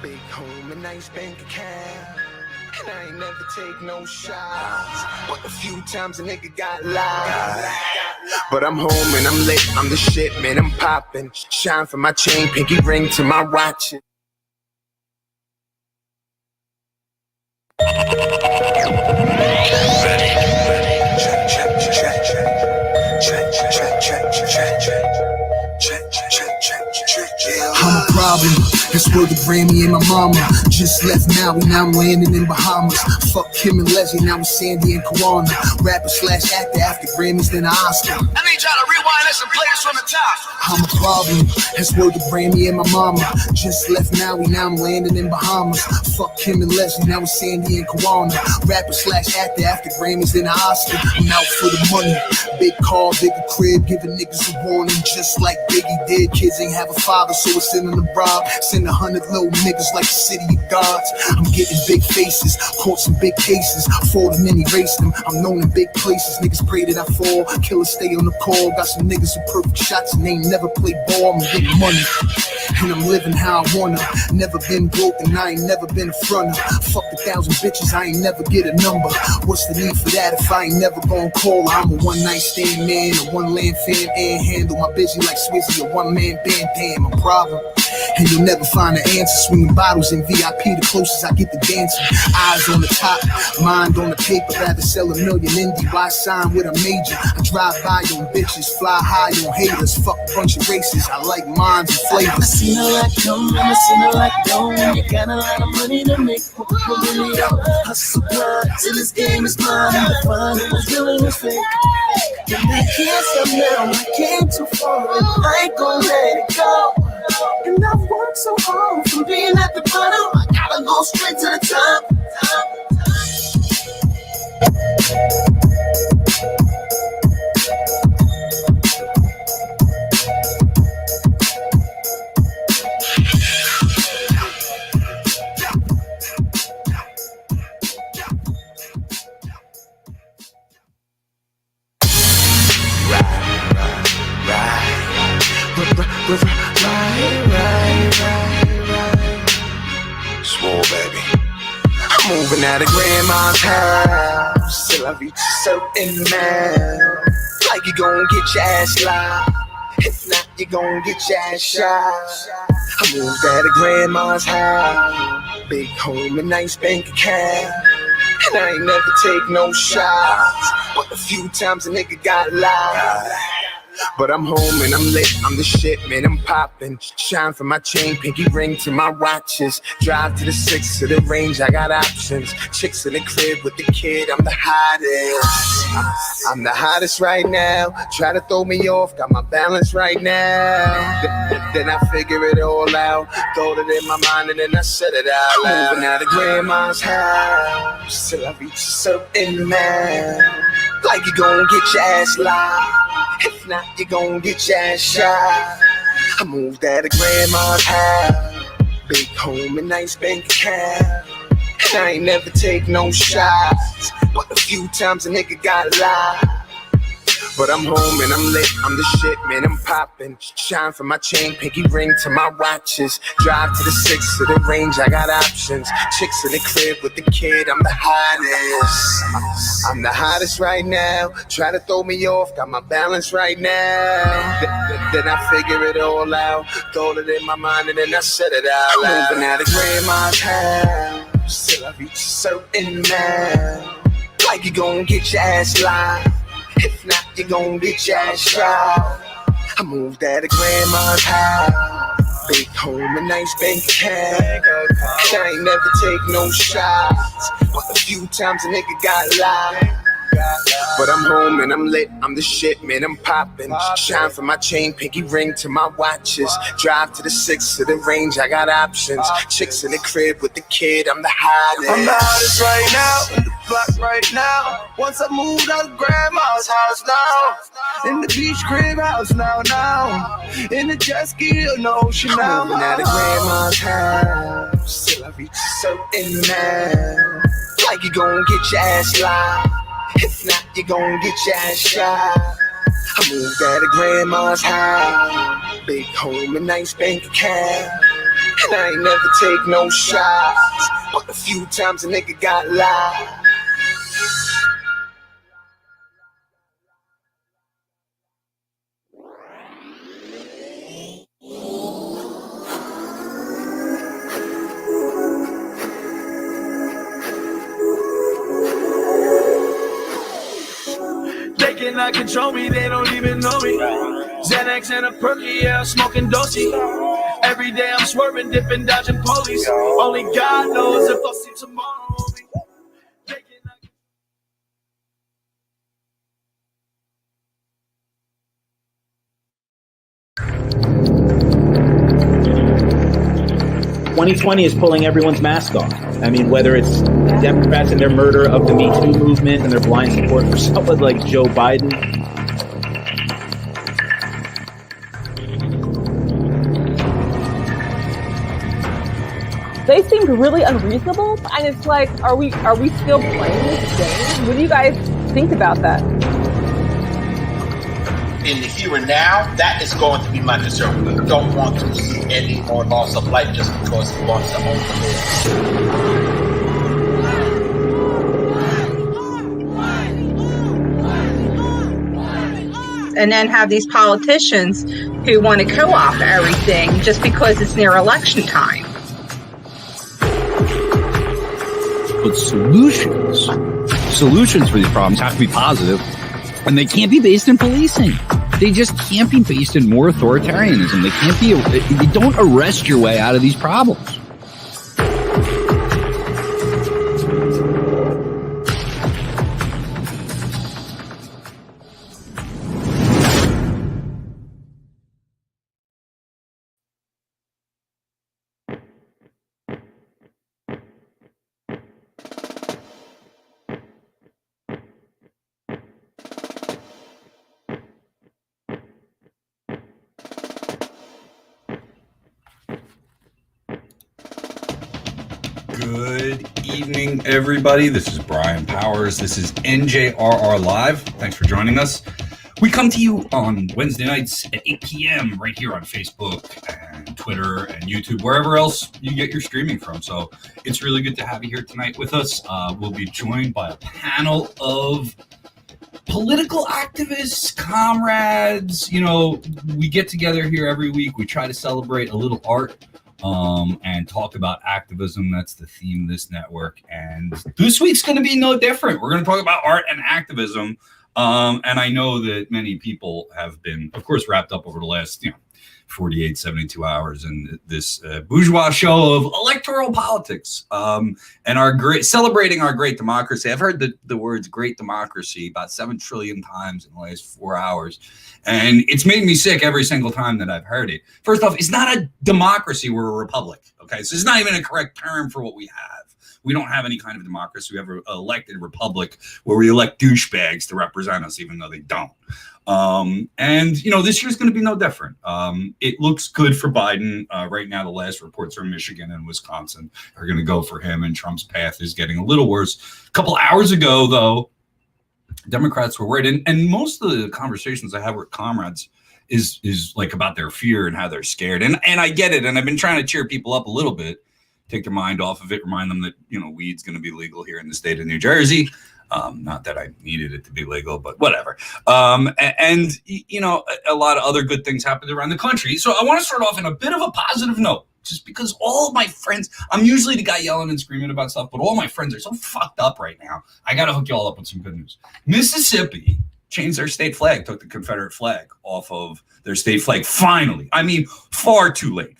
Big home and nice bank account, and I ain't never take no shots. But a few times a nigga got loud. But I'm home and I'm lit, I'm the shit, man, I'm poppin'. Shine from my chain, pinky ring to my watch. I'm a problem, that's where the Grammy and my mama just left Maui, now I'm landing in Bahamas. Fuck Kim and Leslie, now it's Sandy and Kawana. Rapper slash actor, after Grammys, then an Oscar. I need y'all to rewind this and play this from the top. I'm a problem, that's where the Grammy and my mama just left Maui, now I'm landing in Bahamas. Fuck Kim and Leslie, now it's Sandy and Kawana. Rapper slash actor, after Grammys, then an Oscar. I'm out for the money, big car, bigger crib, giving niggas a warning, just like Biggie did. Kids ain't have a father, so it's sending the bribe. Send 100 little niggas like the city of gods. I'm getting big faces, caught some big cases, fought them and erased them. I'm known in big places, niggas pray that I fall. Killers stay on the call, got some niggas with perfect shots and they ain't never play ball. I'm getting money, and I'm living how I wanna. Never been broke and I ain't never been a fronter. Fuck 1,000 bitches, I ain't never get a number. What's the need for that if I ain't never gonna call her? I'm a one night stand man, a one land fan, and handle my busy like Swizzy, a one man band. Damn, I'm a problem, and you'll never find an answer. Swinging bottles in VIP, the closest I get to dancing. Eyes on the top, mind on the paper. Rather sell a million indie, why sign with a major? I drive by on bitches, fly high on haters. Fuck a bunch of races, I like minds and flavors. I seen a lot come, and I seen a lot go. You got a lot of money to make, people really out. Hustle blind, till this game is mine. And the fun was real and was fake. And I can't stop now, I came too far, and I ain't gon' let it go. And I've worked so hard from being at the bottom, I gotta go straight to the top. Swole, baby. I'm moving out of grandma's house till I reach a certain amount. Like you gon' get your ass locked, if not you gon' get your ass shot. I moved out of grandma's house, big home and nice bank account, and I ain't never take no shots. But a few times a nigga got loud. But I'm home and I'm lit, I'm the shit, man, I'm poppin'. Shine from my chain, pinky ring to my watches. Drive to the 6 to the range, I got options. Chicks in the crib with the kid, I'm the hottest. I'm the hottest right now. Try to throw me off, got my balance right now. Then I figure it all out. Thought it in my mind and then I said it out loud. Moving out of grandma's house till I reach a certain amount. Like you gon' get your ass locked, if not, you gon' get your ass shot. I moved out of grandma's house, big home and nice bank account, and I ain't never take no shots. but a few times a nigga got lied. But I'm home and I'm lit, I'm the shit, man, I'm poppin'. Shine from my chain, pinky ring to my watches. Drive to the 6 to the range, I got options. Chicks in the crib with the kid, I'm the hottest. I'm the hottest right now. Try to throw me off, got my balance right now. Then I figure it all out. Thought it in my mind and then I said it out loud. Moving out of grandma's house till I reach a certain amount. Like you gon' get your ass live. If not, you gon' get your ass shot. I moved out of grandma's house. Big home and nice bank account. I ain't never take no shots, but a few times a nigga got lied. But I'm home and I'm lit, I'm the shit, man, I'm poppin'. Shine from my chain, pinky ring to my watches. Drive to the 6 to the range, I got options. Chicks in the crib with the kid, I'm the hottest. I'm the hottest right now, in the block right now. Once I moved out of grandma's house now. In the beach crib house now. In the jet ski on the ocean now. I'm moving out of grandma's house till I reach a certain amount. Like you gon' get your ass live. If not, you gon' get your ass shot. I moved out of grandma's house. Big home and nice bank account. And I ain't never take no shots, but a few times a nigga got lied. They cannot control me, they don't even know me. Xanax and a perky, yeah, I'm smoking dosey. Every day I'm swerving, dipping, dodging police. Only God knows if I'll see tomorrow. They cannot... 2020 is pulling everyone's mask off. I mean, whether it's Democrats and their murder of the Me Too movement and their blind support for someone like Joe Biden. They seemed really unreasonable, and it's like, are we still playing this game? What do you guys think about that? In the here and now, that is going to be my concern. We don't want to see any more loss of life just because he wants to own the and then have these politicians who want to co-opt everything just because it's near election time. But solutions for these problems have to be positive, and they can't be based in policing. They just can't be based in more authoritarianism. They can't be. You don't arrest your way out of these problems. Good evening, everybody. This is Brian Powers. This is NJRR Live. Thanks for joining us. We come to you on Wednesday nights at 8 p.m. right here on Facebook and Twitter and YouTube, wherever else you get your streaming from. So it's really good to have you here tonight with us. We'll be joined by a panel of political activists, comrades. You know, we get together here every week. We try to celebrate a little art and talk about activism. That's the theme of this network. And this week's going to be no different. We're going to talk about art and activism. And I know that many people have been, of course, wrapped up over the last, 48, 72 hours in this bourgeois show of electoral politics and celebrating our great democracy. I've heard the words great democracy about 7 trillion times in the last 4 hours. And it's made me sick every single time that I've heard it. First off, it's not a democracy. We're a republic. Okay. So it's not even a correct term for what we have. We don't have any kind of democracy. We have an elected republic where we elect douchebags to represent us, even though they don't. And this year's going to be no different. It looks good for Biden. Right now, the last reports from Michigan and Wisconsin are going to go for him, and Trump's path is getting a little worse. A couple hours ago, though, Democrats were worried, and most of the conversations I have with comrades is like about their fear and how they're scared. And I get it. And I've been trying to cheer people up a little bit, take their mind off of it, remind them that, weed's going to be legal here in the state of New Jersey. Not that I needed it to be legal, but whatever. And a lot of other good things happened around the country. So I want to start off in a bit of a positive note, just because all of my friends, I'm usually the guy yelling and screaming about stuff, but all my friends are so fucked up right now. I got to hook you all up with some good news. Mississippi changed their state flag, took the Confederate flag off of their state flag. Finally. I mean, far too late.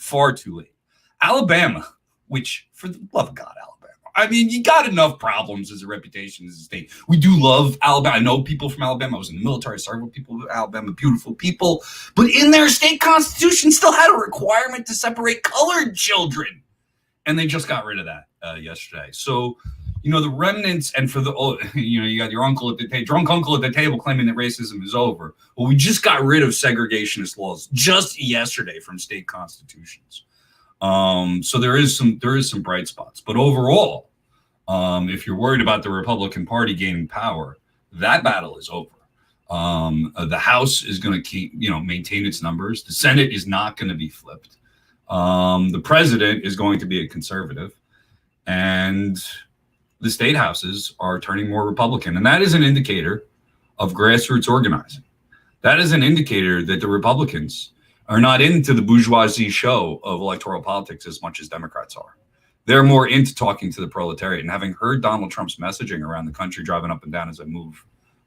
Alabama, which, for the love of God, Alabama. I mean, you got enough problems as a reputation as a state. We do love Alabama. I know people from Alabama. I was in the military. I served with people from Alabama, beautiful people. But in their state constitution still had a requirement to separate colored children. And they just got rid of that yesterday. So, the remnants, and for you got your uncle at the drunk uncle at the table claiming that racism is over. Well, we just got rid of segregationist laws just yesterday from state constitutions. So there is some bright spots, but overall, if you're worried about the Republican Party gaining power, that battle is over. The House is going to keep, maintain its numbers. The Senate is not going to be flipped. The president is going to be a conservative, and the state houses are turning more Republican. And that is an indicator of grassroots organizing. That is an indicator that the Republicans are not into the bourgeoisie show of electoral politics as much as Democrats are. They're more into talking to the proletariat. And having heard Donald Trump's messaging around the country, driving up and down as I move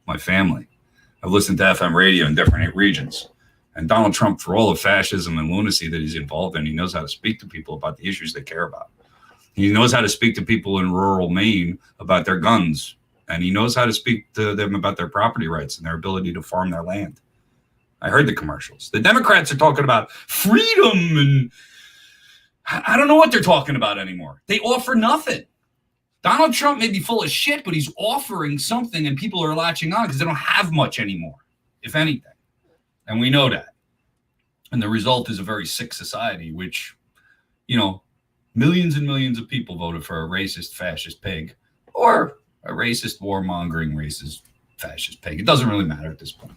my family, I've listened to FM radio in different regions. And Donald Trump, for all of fascism and lunacy that he's involved in, he knows how to speak to people about the issues they care about. He knows how to speak to people in rural Maine about their guns. And he knows how to speak to them about their property rights and their ability to farm their land. I heard the commercials. The Democrats are talking about freedom, and I don't know what they're talking about anymore. They offer nothing. Donald Trump may be full of shit, but he's offering something, and people are latching on because they don't have much anymore, if anything. And we know that. And the result is a very sick society, which, millions and millions of people voted for a racist, fascist pig, or a racist, warmongering, racist, fascist pig. It doesn't really matter at this point.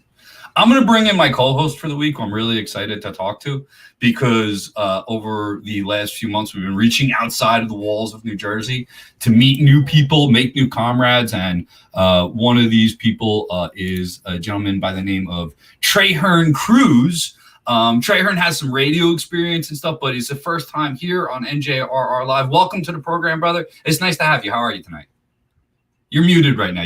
I'm going to bring in my co-host for the week, who I'm really excited to talk to, because over the last few months, we've been reaching outside of the walls of New Jersey to meet new people, make new comrades. And one of these people is a gentleman by the name of Trahern Crews. Trahern has some radio experience and stuff, but it's the first time here on NJRR Live. Welcome to the program, brother. It's nice to have you. How are you tonight? You're muted right now.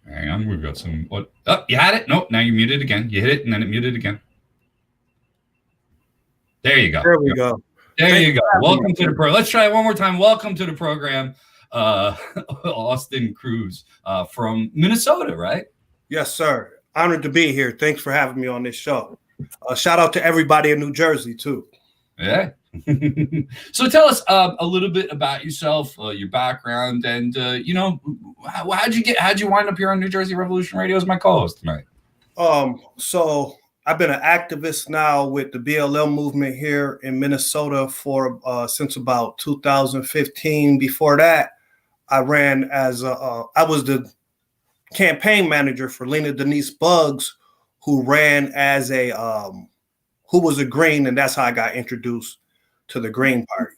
Hang on, we've got some. What? Oh, you had it? Nope. Now you're muted again. You hit it, and then it muted again. There you go. There we go. There you go. Welcome to the program. Let's try it one more time. Welcome to the program, Austin Crews from Minnesota, right? Yes, sir. Honored to be here. Thanks for having me on this show. Shout out to everybody in New Jersey too. Yeah. So tell us a little bit about yourself, your background, and how'd you wind up here on New Jersey Revolution Radio as my co-host tonight? So I've been an activist now with the BLM movement here in Minnesota for since about 2015. Before that, I ran as I was the campaign manager for Lena Denise Buggs, who ran as who was a Green, and that's how I got introduced to the Green Party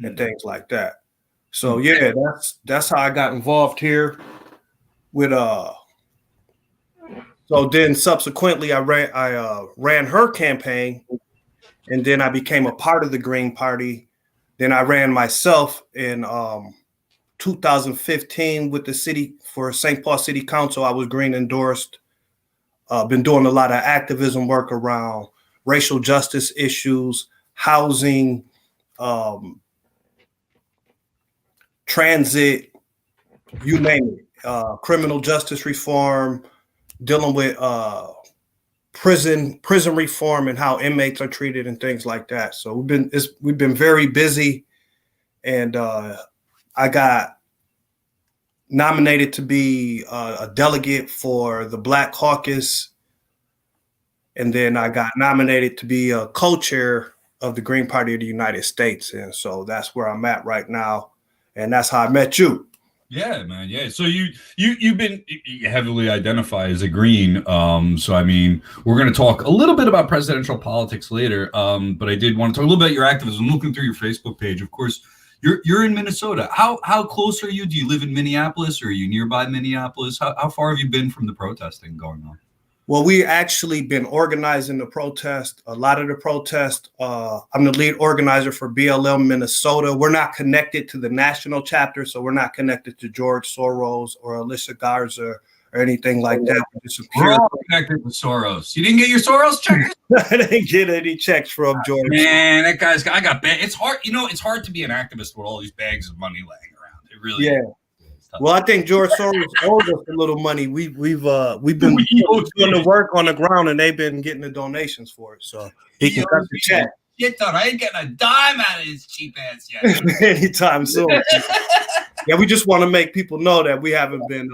and things like that. So yeah, that's how I got involved here with so then subsequently I ran her campaign, and then I became a part of the Green Party. Then I ran myself in 2015 with the city for St. Paul City Council. I was Green endorsed. Been doing a lot of activism work around racial justice issues, housing, transit, you name it, criminal justice reform, dealing with prison reform and how inmates are treated and things like that. So we've been very busy, and I got nominated to be a delegate for the Black Caucus, and then I got nominated to be a co-chair of the Green Party of the United States, and so that's where I'm at right now, and that's how I met you. Yeah, man. Yeah. So you've been heavily identified as a Green. So I mean, we're going to talk a little bit about presidential politics later. But I did want to talk a little bit about your activism. Looking through your Facebook page, of course, you're in Minnesota. How close are you? Do you live in Minneapolis, or are you nearby Minneapolis? How far have you been from the protesting going on? Well, we actually been organizing the protest, a lot of the protest. I'm the lead organizer for BLM Minnesota. We're not connected to the national chapter, so we're not connected to George Soros or Alicia Garza or anything like that. We're all connected to Soros. You didn't get your Soros check? I didn't get any checks from George. Man, that guy's I got bad. It's hard, it's hard to be an activist with all these bags of money laying around. It really is. Well, I think George Soros owes us a little money. We've been doing the work on the ground, and they've been getting the donations for it. So he can cut the check. I ain't getting a dime out of his cheap ass yet. Anytime soon. Yeah, we just want to make people know that we haven't been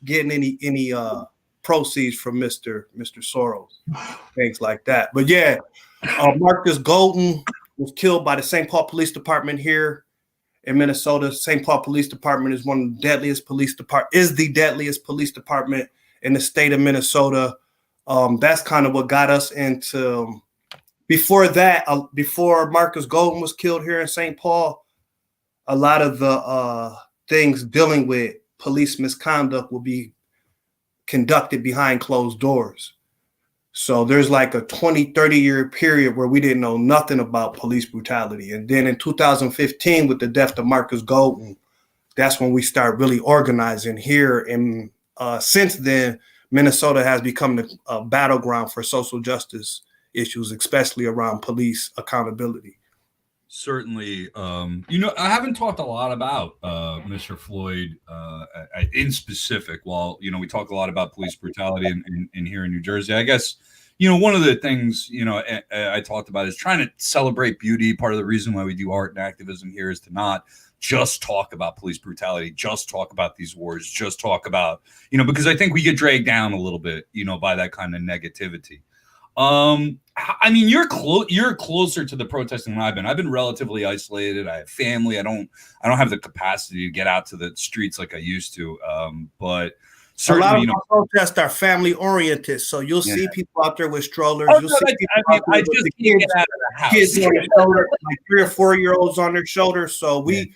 getting any proceeds from Mr. Soros, things like that. But yeah, Marcus Golden was killed by the St. Paul Police Department here in Minnesota. St. Paul Police Department is one of the deadliest the deadliest police department in the state of Minnesota. That's kind of what got us into. Before that, before Marcus Golden was killed here in St. Paul, a lot of the things dealing with police misconduct will be conducted behind closed doors. So there's like a 20, 30-year period where we didn't know nothing about police brutality. And then in 2015, with the death of Marcus Golden, that's when we start really organizing here. And since then, Minnesota has become a battleground for social justice issues, especially around police accountability. Certainly. I haven't talked a lot about Mr. Floyd in specific. While, we talk a lot about police brutality in here in New Jersey. I guess, one of the things, I talked about is trying to celebrate beauty. Part of the reason why we do art and activism here is to not just talk about police brutality, just talk about these wars, just talk about, because I think we get dragged down a little bit, by that kind of negativity. I mean, you're closer to the protesting than I've been. I've been relatively isolated. I have family. I don't have the capacity to get out to the streets like I used to. But certainly, a lot of our protests are family oriented. So you'll see people out there with strollers. You'll see people I just can't get out of the house. Kids on their shoulder, like 3 or 4 year olds on their shoulders. So we,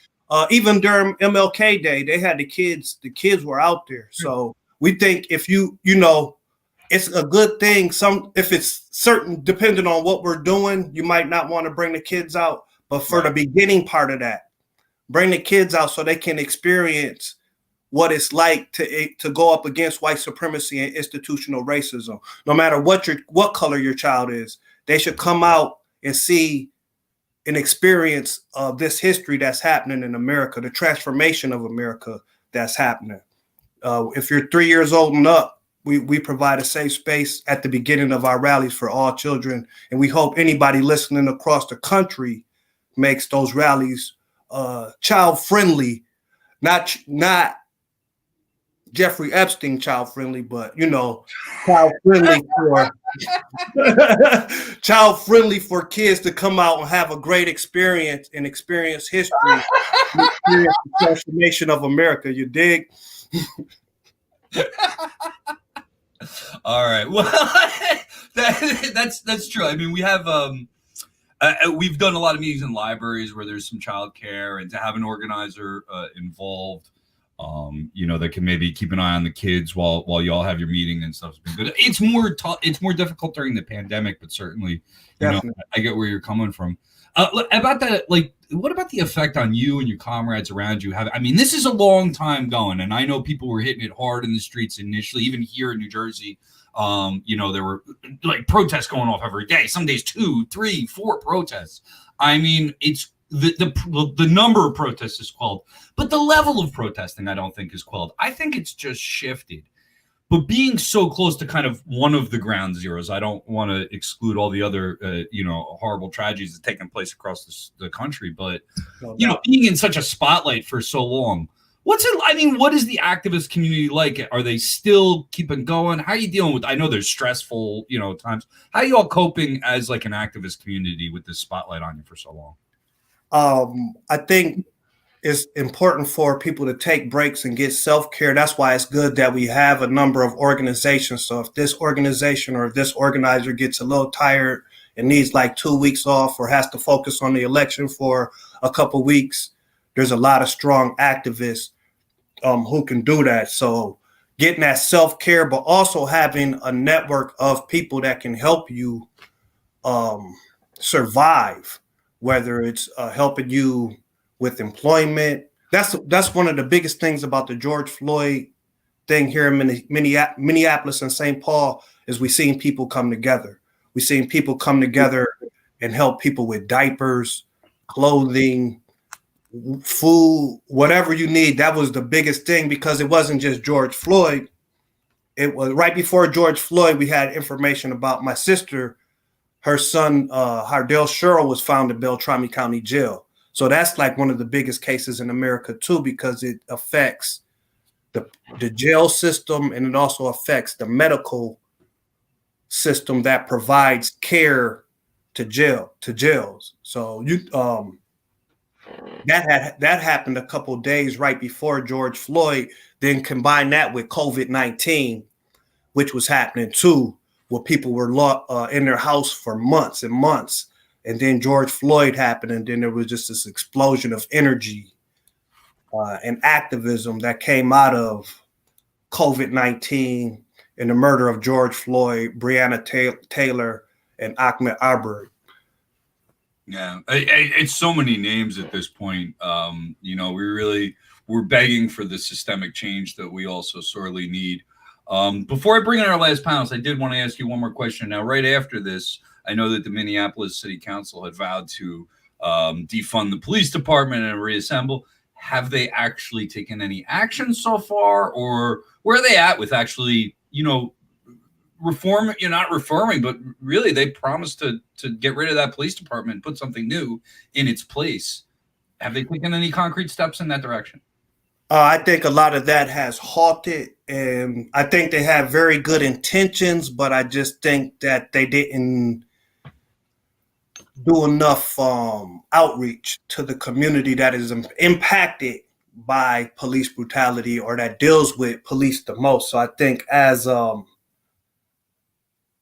even during MLK Day, they had the kids were out there. So we think if it's a good thing. If it's certain, depending on what we're doing, you might not want to bring the kids out. But for the beginning part of that, bring the kids out so they can experience what it's like to go up against white supremacy and institutional racism. No matter what color your child is, they should come out and see an experience of this history that's happening in America, the transformation of America that's happening. If you're 3 years old and up, we provide a safe space at the beginning of our rallies for all children. And we hope anybody listening across the country makes those rallies child-friendly, not Jeffrey Epstein child-friendly, but, child-friendly for kids to come out and have a great experience and experience history, and experience the transformation of America. You dig? All right. Well, that's true. I mean, we have we've done a lot of meetings in libraries where there's some childcare, and to have an organizer involved, that can maybe keep an eye on the kids while y'all have your meeting and stuff has been good. It's more difficult during the pandemic, but certainly, I get where you're coming from. About that, what about the effect on you and your comrades around you? This is a long time going, and I know people were hitting it hard in the streets initially, even here in New Jersey. There were protests going off every day. Some days 2, 3, 4 protests. It's the number of protests is quelled, but the level of protesting I don't think is quelled. I think it's just shifted. But being so close to kind of one of the ground zeros, I don't want to exclude all the other, horrible tragedies that taken place across the country. But, being in such a spotlight for so long, what is the activist community like? Are they still keeping going? How are you dealing with, I know there's stressful, times. How are you all coping as like an activist community with this spotlight on you for so long? I think it's important for people to take breaks and get self-care. That's why it's good that we have a number of organizations. So if this organization or this organizer gets a little tired and needs like 2 weeks off or has to focus on the election for a couple weeks, there's a lot of strong activists who can do that. So getting that self-care, but also having a network of people that can help you survive, whether it's helping you with employment. That's one of the biggest things about the George Floyd thing here in Minneapolis and St. Paul is we've seen people come together. We've seen people come together and help people with diapers, clothing, food, whatever you need. That was the biggest thing because it wasn't just George Floyd. It was right before George Floyd, we had information about my sister. Her son, Hardell Sherrill, was found in Beltrami County Jail. So that's like one of the biggest cases in America too, because it affects the jail system and it also affects the medical system that provides care to jails. So that happened a couple of days right before George Floyd. Then combine that with COVID-19, which was happening too, where people were in their house for months and months. And then George Floyd happened, and then there was just this explosion of energy and activism that came out of COVID-19 and the murder of George Floyd, Breonna Taylor, and Ahmaud Arbery. Yeah, it's so many names at this point. We're begging for the systemic change that we also sorely need. Before I bring in our last panelists, I did want to ask you one more question. Now, right after this, I know that the Minneapolis City Council had vowed to defund the police department and reassemble. Have they actually taken any action so far, or where are they at with actually, reform? You're not reforming, but really they promised to get rid of that police department and put something new in its place. Have they taken any concrete steps in that direction? I think a lot of that has halted, and I think they have very good intentions, but I just think that they didn't do enough outreach to the community that is impacted by police brutality or that deals with police the most. So I think as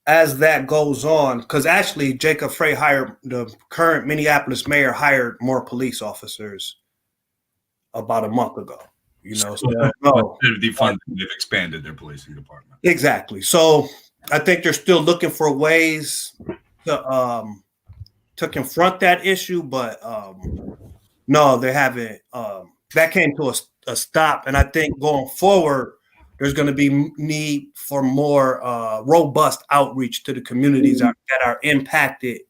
that goes on, because actually Jacob Frey the current Minneapolis mayor hired more police officers about a month ago. Instead of defunding, they've expanded their policing department. Exactly. So I think they're still looking for ways to confront that issue, but no, they haven't. That came to a stop, and I think going forward, there's going to be need for more robust outreach to the communities that are impacted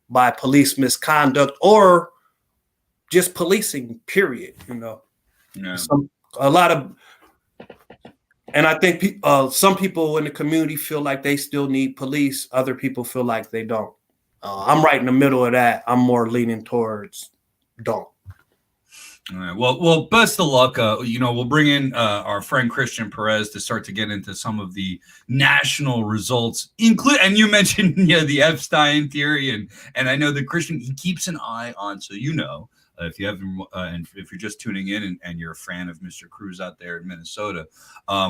by police misconduct or just policing. Period. Yeah. And I think some people in the community feel like they still need police. Other people feel like they don't. I'm right in the middle of that. I'm more leaning towards don't. All right. Well, best of luck. We'll bring in our friend Christian Perez to start to get into some of the national results, and you mentioned the Epstein theory, and I know that Christian, he keeps an eye on, so if you haven't, and if you're just tuning in and you're a fan of Mr. Crews out there in Minnesota,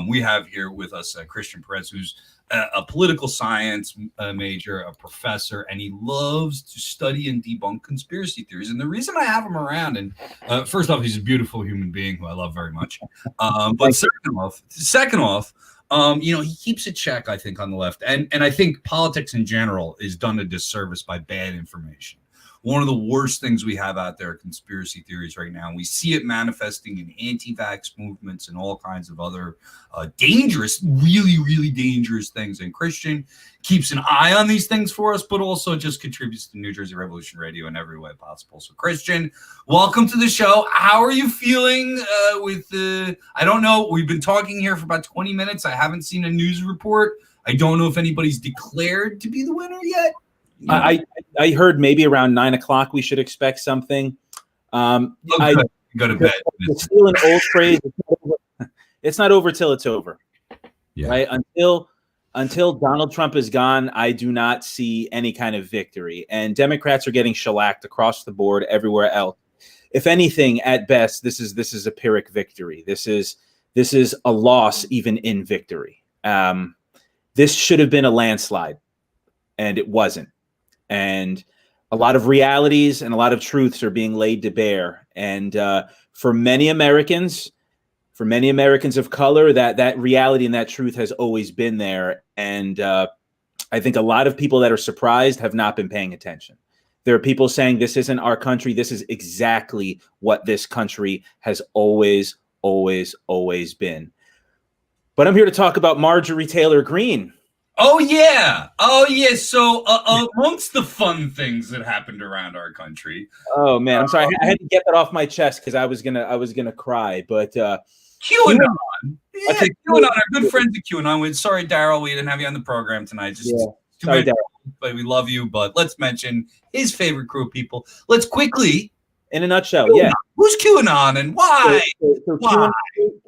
we have here with us Christian Perez, who's a political science major, a professor, and he loves to study and debunk conspiracy theories. And the reason I have him around, and first off, he's a beautiful human being who I love very much. But second off, he keeps a check, I think, on the left. And I think politics in general is done a disservice by bad information. one of the worst things we have out there are conspiracy theories right now. And we see it manifesting in anti-vax movements and all kinds of other dangerous, really, really dangerous things. And Christian keeps an eye on these things for us, but also just contributes to New Jersey Revolution Radio in every way possible. So Christian, welcome to the show. How are you feeling with the, I don't know, we've been talking here for about 20 minutes. I haven't seen a news report. I don't know if anybody's declared to be the winner yet. I heard maybe around 9 o'clock we should expect something. I go to bed. It's still an old phrase. It's not over till it's over. Yeah. Right? Until Donald Trump is gone, I do not see any kind of victory. And Democrats are getting shellacked across the board everywhere else. If anything, at best, this is a Pyrrhic victory. This is a loss even in victory. This should have been a landslide, and it wasn't. And a lot of realities and a lot of truths are being laid to bear. And for many Americans of color, that reality and that truth has always been there. And I think a lot of people that are surprised have not been paying attention. There are people saying this isn't our country. This is exactly what this country has always been. But I'm here to talk about Marjorie Taylor Greene. Oh yeah. So amongst the fun things that happened around our country. Oh man, I'm sorry. I had to get that off my chest because I was gonna cry. But QAnon. Yeah, QAnon. Our good friends at QAnon. Sorry, Daryl, we didn't have you on the program tonight. Sorry, Daryl. But we love you. But let's mention his favorite crew of people. Let's quickly, in a nutshell, QAnon. Who's QAnon and why? Why?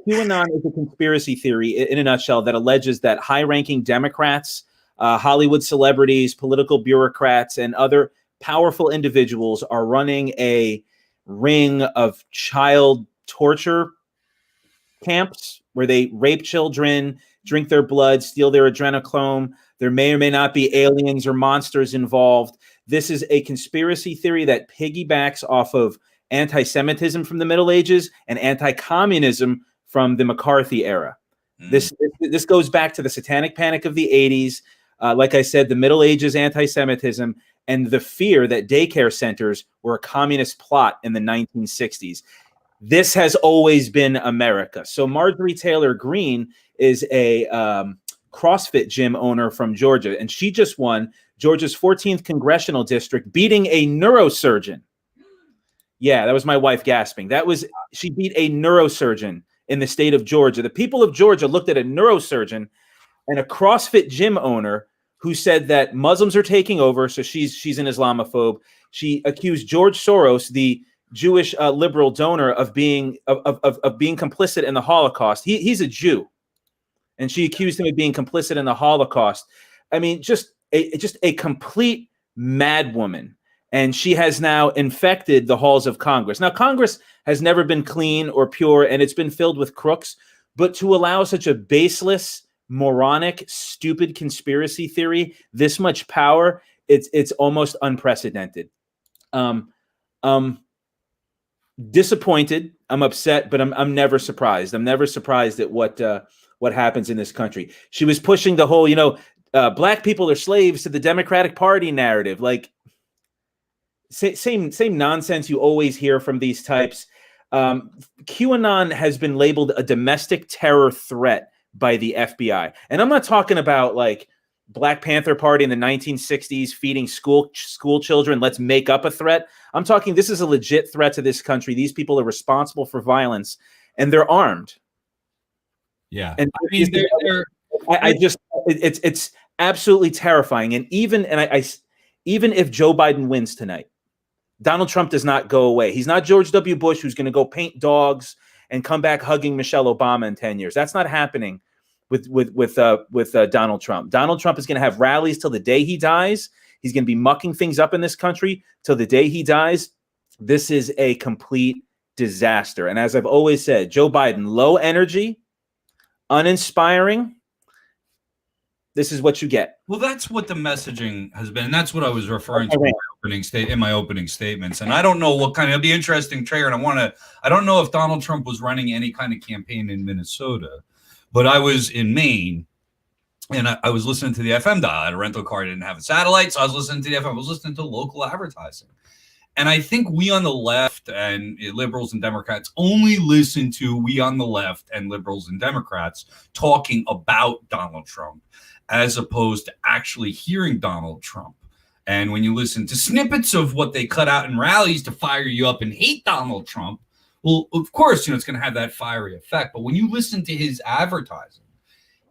QAnon is a conspiracy theory in a nutshell that alleges that high-ranking Democrats, Hollywood celebrities, political bureaucrats, and other powerful individuals are running a ring of child torture camps where they rape children, drink their blood, steal their adrenochrome. There may or may not be aliens or monsters involved. This is a conspiracy theory that piggybacks off of anti-Semitism from the Middle Ages and anti-communism from the McCarthy era. This goes back to the Satanic Panic of the 80s. Like I said, the Middle Ages anti-Semitism and the fear that daycare centers were a communist plot in the 1960s. This has always been America. So Marjorie Taylor Greene is a CrossFit gym owner from Georgia, and she just won Georgia's 14th congressional district, beating a neurosurgeon. Yeah, that was my wife gasping. She beat a neurosurgeon in the state of Georgia. The people of Georgia looked at a neurosurgeon and a CrossFit gym owner who said that Muslims are taking over. So she's an Islamophobe. She accused George Soros, the Jewish liberal donor, of being complicit in the Holocaust. He's a Jew, and she accused him of being complicit in the Holocaust. I mean, just a complete madwoman. And she has now infected the halls of Congress. Now, Congress has never been clean or pure, and it's been filled with crooks. But to allow such a baseless, moronic, stupid conspiracy theory this much power, it's almost unprecedented. Disappointed. I'm upset, but I'm never surprised. I'm never surprised at what happens in this country. She was pushing the whole, black people are slaves to the Democratic Party narrative. Like, same nonsense you always hear from these types. QAnon has been labeled a domestic terror threat by the FBI. And I'm not talking about like Black Panther Party in the 1960s feeding school children. Let's make up a threat. I'm talking this is a legit threat to this country. These people are responsible for violence and they're armed. Yeah. And it's absolutely terrifying. And even if Joe Biden wins tonight, Donald Trump does not go away. He's not George W. Bush, who's going to go paint dogs and come back hugging Michelle Obama in 10 years. That's not happening with Donald Trump. Donald Trump is going to have rallies till the day he dies. He's going to be mucking things up in this country till the day he dies. This is a complete disaster. And as I've always said, Joe Biden, low energy, uninspiring. This is what you get. Well, that's what the messaging has been. And that's what I was referring to in my opening statements. And I don't know what kind of, it'll be interesting, Trahern. I don't know if Donald Trump was running any kind of campaign in Minnesota, but I was in Maine and I was listening to the FM dial. I had a rental car, I didn't have a satellite. So I was listening to the FM. I was listening to local advertising. And I think we on the left and liberals and Democrats only listen to we on the left and liberals and Democrats talking about Donald Trump as opposed to actually hearing Donald Trump. And when you listen to snippets of what they cut out in rallies to fire you up and hate Donald Trump, well, of course, it's going to have that fiery effect. But when you listen to his advertising,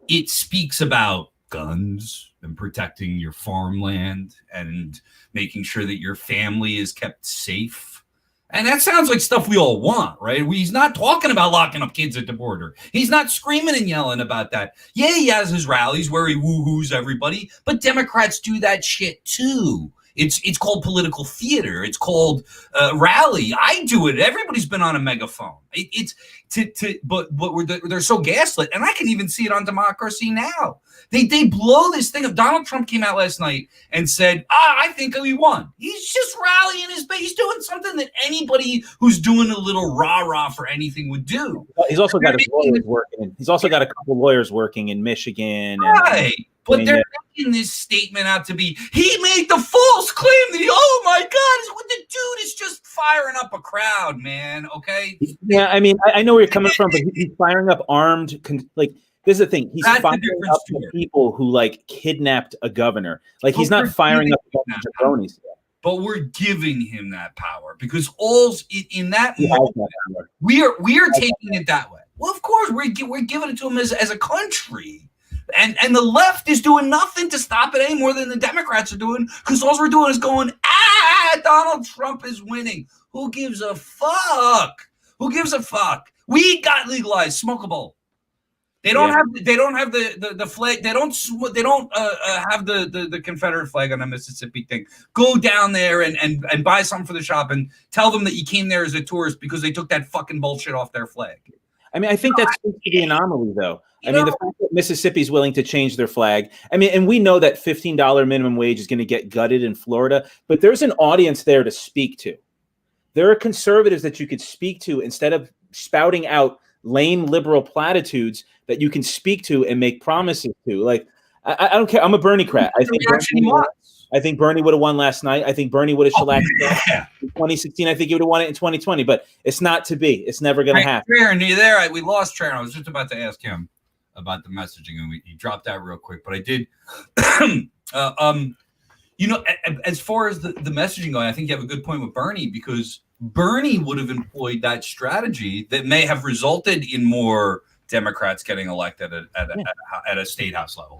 it speaks about guns and protecting your farmland and making sure that your family is kept safe. And that sounds like stuff we all want, right? He's not talking about locking up kids at the border. He's not screaming and yelling about that. Yeah, he has his rallies where he woo-hoos everybody, but Democrats do that shit too. It's called political theater. It's called rally. I do it. Everybody's been on a megaphone. But they're so gaslit, and I can even see it on Democracy Now. They blow this thing up. Donald Trump came out last night and said, I think he won. He's just rallying his base. He's doing something that anybody who's doing a little rah-rah for anything would do. He's also got his lawyers working. He's also got a couple of lawyers working in Michigan. Right. But they're making this statement out to be, he made the false claim that oh my God, the dude is just firing up a crowd, man. Okay. Yeah, I mean, I know where you're coming from, but he's firing up armed, this is the thing. He's firing up the people who kidnapped a governor. He's not firing up jabronis. But we're giving him that power because all's in that moment, we are taking it that way. Well, of course, we're giving it to him as a country. And the left is doing nothing to stop it any more than the Democrats are doing, because all we're doing is going, Donald Trump is winning. Who gives a fuck? Who gives a fuck? We got legalized smokable. They don't have the flag. They don't have the Confederate flag on the Mississippi thing. Go down there and buy something for the shop and tell them that you came there as a tourist because they took that fucking bullshit off their flag. I mean, I think that's the anomaly, though. I mean, the fact that Mississippi's willing to change their flag. I mean, and we know that $15 minimum wage is going to get gutted in Florida, but there's an audience there to speak to. There are conservatives that you could speak to instead of spouting out lame liberal platitudes that you can speak to and make promises to. I don't care. I'm a Bernie-crat. I think Bernie would have won last night. I think Bernie would have shellacked in 2016. I think he would have won it in 2020, but it's not to be. It's never going to happen. Trahern, are you there? We lost Trahern. I was just about to ask him about the messaging, and he dropped out real quick. But I did. As far as the messaging going, I think you have a good point with Bernie, because Bernie would have employed that strategy that may have resulted in more Democrats getting elected at a state house level.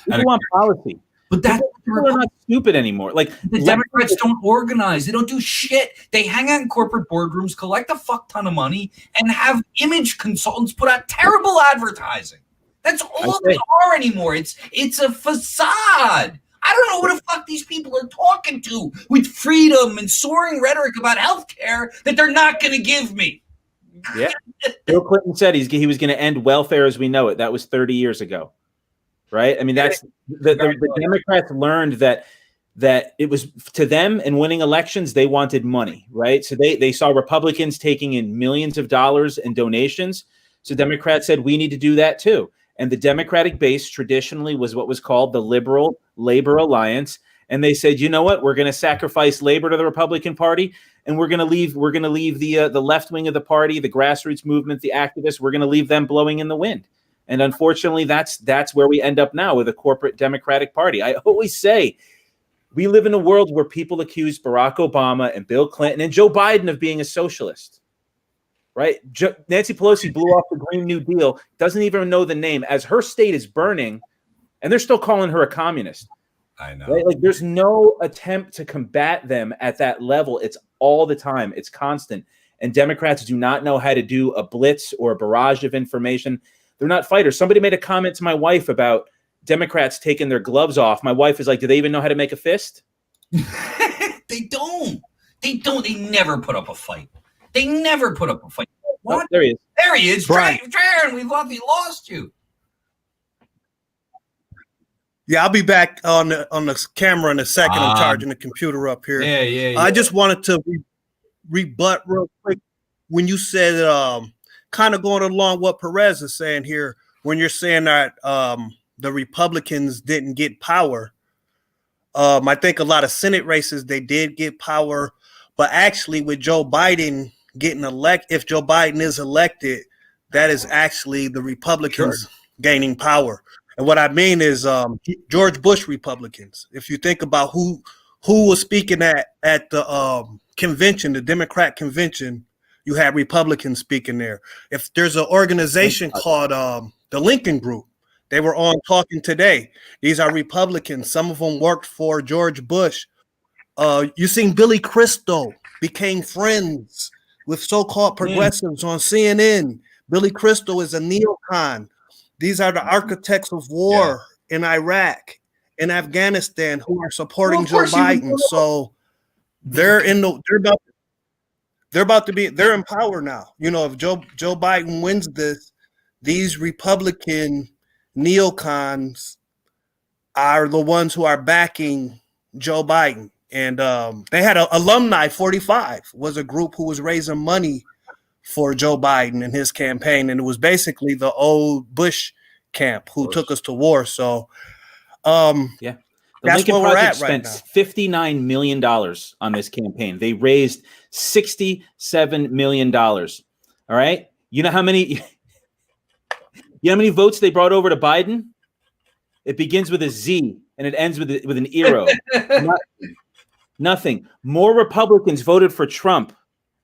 People want policy. But people are not stupid anymore. The Democrats don't organize. They don't do shit. They hang out in corporate boardrooms, collect a fuck ton of money, and have image consultants put out terrible advertising. That's all they are anymore. It's a facade. I don't know what the fuck these people are talking to with freedom and soaring rhetoric about healthcare that they're not going to give me. Yeah. Bill Clinton said he was going to end welfare as we know it. That was 30 years ago. Right? I mean, that's the Democrats learned that it was to them, in winning elections, they wanted money, right? So they saw Republicans taking in millions of dollars in donations. So Democrats said, we need to do that too. And the Democratic base traditionally was what was called the Liberal Labor Alliance. And they said, you know what? We're going to sacrifice labor to the Republican Party, and we're going to leave the left wing of the party, the grassroots movement, the activists. We're going to leave them blowing in the wind. And unfortunately, that's where we end up now with a corporate Democratic Party. I always say we live in a world where people accuse Barack Obama and Bill Clinton and Joe Biden of being a socialist. Right? Nancy Pelosi blew off the Green New Deal, doesn't even know the name, as her state is burning, and they're still calling her a communist. I know. Right? There's no attempt to combat them at that level. It's all the time. It's constant. And Democrats do not know how to do a blitz or a barrage of information. They're not fighters. Somebody made a comment to my wife about Democrats taking their gloves off. My wife is like, do they even know how to make a fist? They don't. They never put up a fight. They never put up a fight. What? Oh, there he is. There he is. Trahern, we lost you. Yeah, I'll be back on the camera in a second. I'm charging the computer up here. Yeah. I just wanted to rebut real quick when you said, kind of going along what Perez is saying here, when you're saying that the Republicans didn't get power. I think a lot of Senate races, they did get power, But actually, with Joe Biden getting elected, if Joe Biden is elected, that is actually the Republicans gaining power. And what I mean is George Bush Republicans. If you think about who was speaking at the convention, the Democrat convention, you had Republicans speaking there. If there's an organization called the Lincoln Group, they were on talking today. These are Republicans. Some of them worked for George Bush. You seen Billy Crystal became friends with so-called progressives on CNN. Billy Crystal is a neocon. These are the architects of war in Iraq and Afghanistan who are supporting Joe Biden. So they're in power now. You know, if Joe Biden wins this, these Republican neocons are the ones who are backing Joe Biden. And they had an Alumni 45 was a group who was raising money for Joe Biden and his campaign. And it was basically the old Bush camp who took us to war. So, The that's Lincoln where we're Project at right spent $59 million on this campaign. They raised $67 million. All right. You know how many votes they brought over to Biden? It begins with a Z and it ends with an eero. Nothing. More Republicans voted for Trump.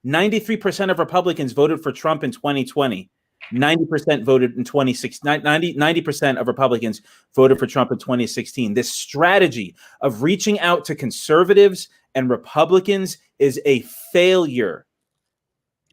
93% of Republicans voted for Trump in 2020. 90% voted in 2016. 90% of Republicans voted for Trump in 2016. This strategy of reaching out to conservatives and Republicans is a failure.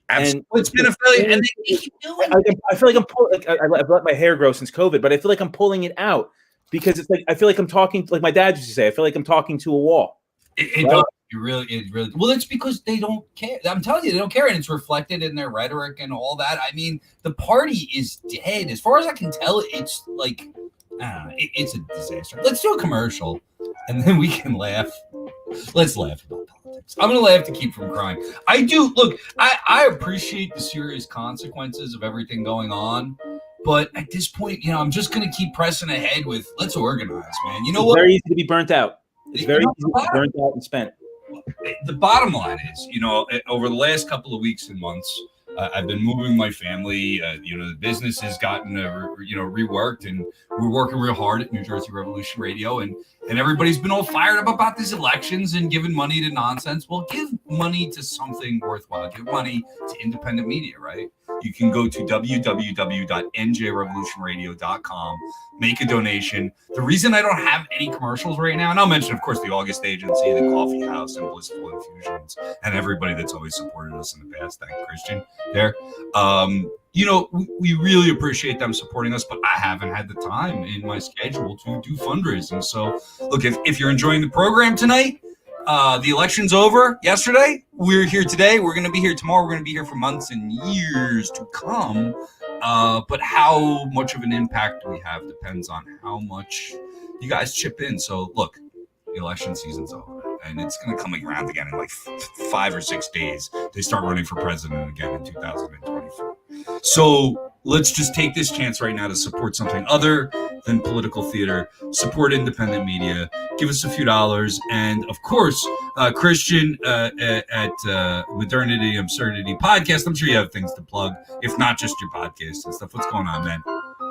Absolutely. It's been a failure, and they keep doing it. I feel like I'm pulling. I've let my hair grow since COVID, but I feel like I'm pulling it out because it's like I feel like I'm talking, like my dad used to say. I feel like I'm talking to a wall. It really. Well, it's because they don't care. I'm telling you, they don't care, and it's reflected in their rhetoric and all that. I mean, the party is dead. As far as I can tell, it's like, it's a disaster. Let's do a commercial, and then we can laugh. Let's laugh about politics. I'm going to laugh to keep from crying. I do. Look, I appreciate the serious consequences of everything going on. But at this point, I'm just going to keep pressing ahead with let's organize, man. You know what? It's very easy to be burnt out. It's very easy to be burnt out and spent. The bottom line is, over the last couple of weeks and months, I've been moving my family. The business has gotten, reworked, and we're working real hard at New Jersey Revolution Radio, and everybody's been all fired up about these elections and giving money to nonsense. Well, give money to something worthwhile. Give money to independent media, right? You can go to www.njrevolutionradio.com, make a donation. The reason I don't have any commercials right now, and I'll mention, of course, the August Agency, the Coffee House, and Blissful Infusions, and everybody that's always supported us in the past. Thank you, Christian. There. We really appreciate them supporting us, but I haven't had the time in my schedule to do fundraising. So, look, if you're enjoying the program tonight, the election's over yesterday. We're here today. We're going to be here tomorrow. We're going to be here for months and years to come. But how much of an impact do we have depends on how much you guys chip in. So, look, the election season's over, and it's going to come around again in like 5 or 6 days. They start running for president again in 2024. So let's just take this chance right now to support something other than political theater, support independent media, give us a few dollars. And of course, Christian at Modernity, Absurdity podcast. I'm sure you have things to plug, if not just your podcast and stuff. What's going on, man?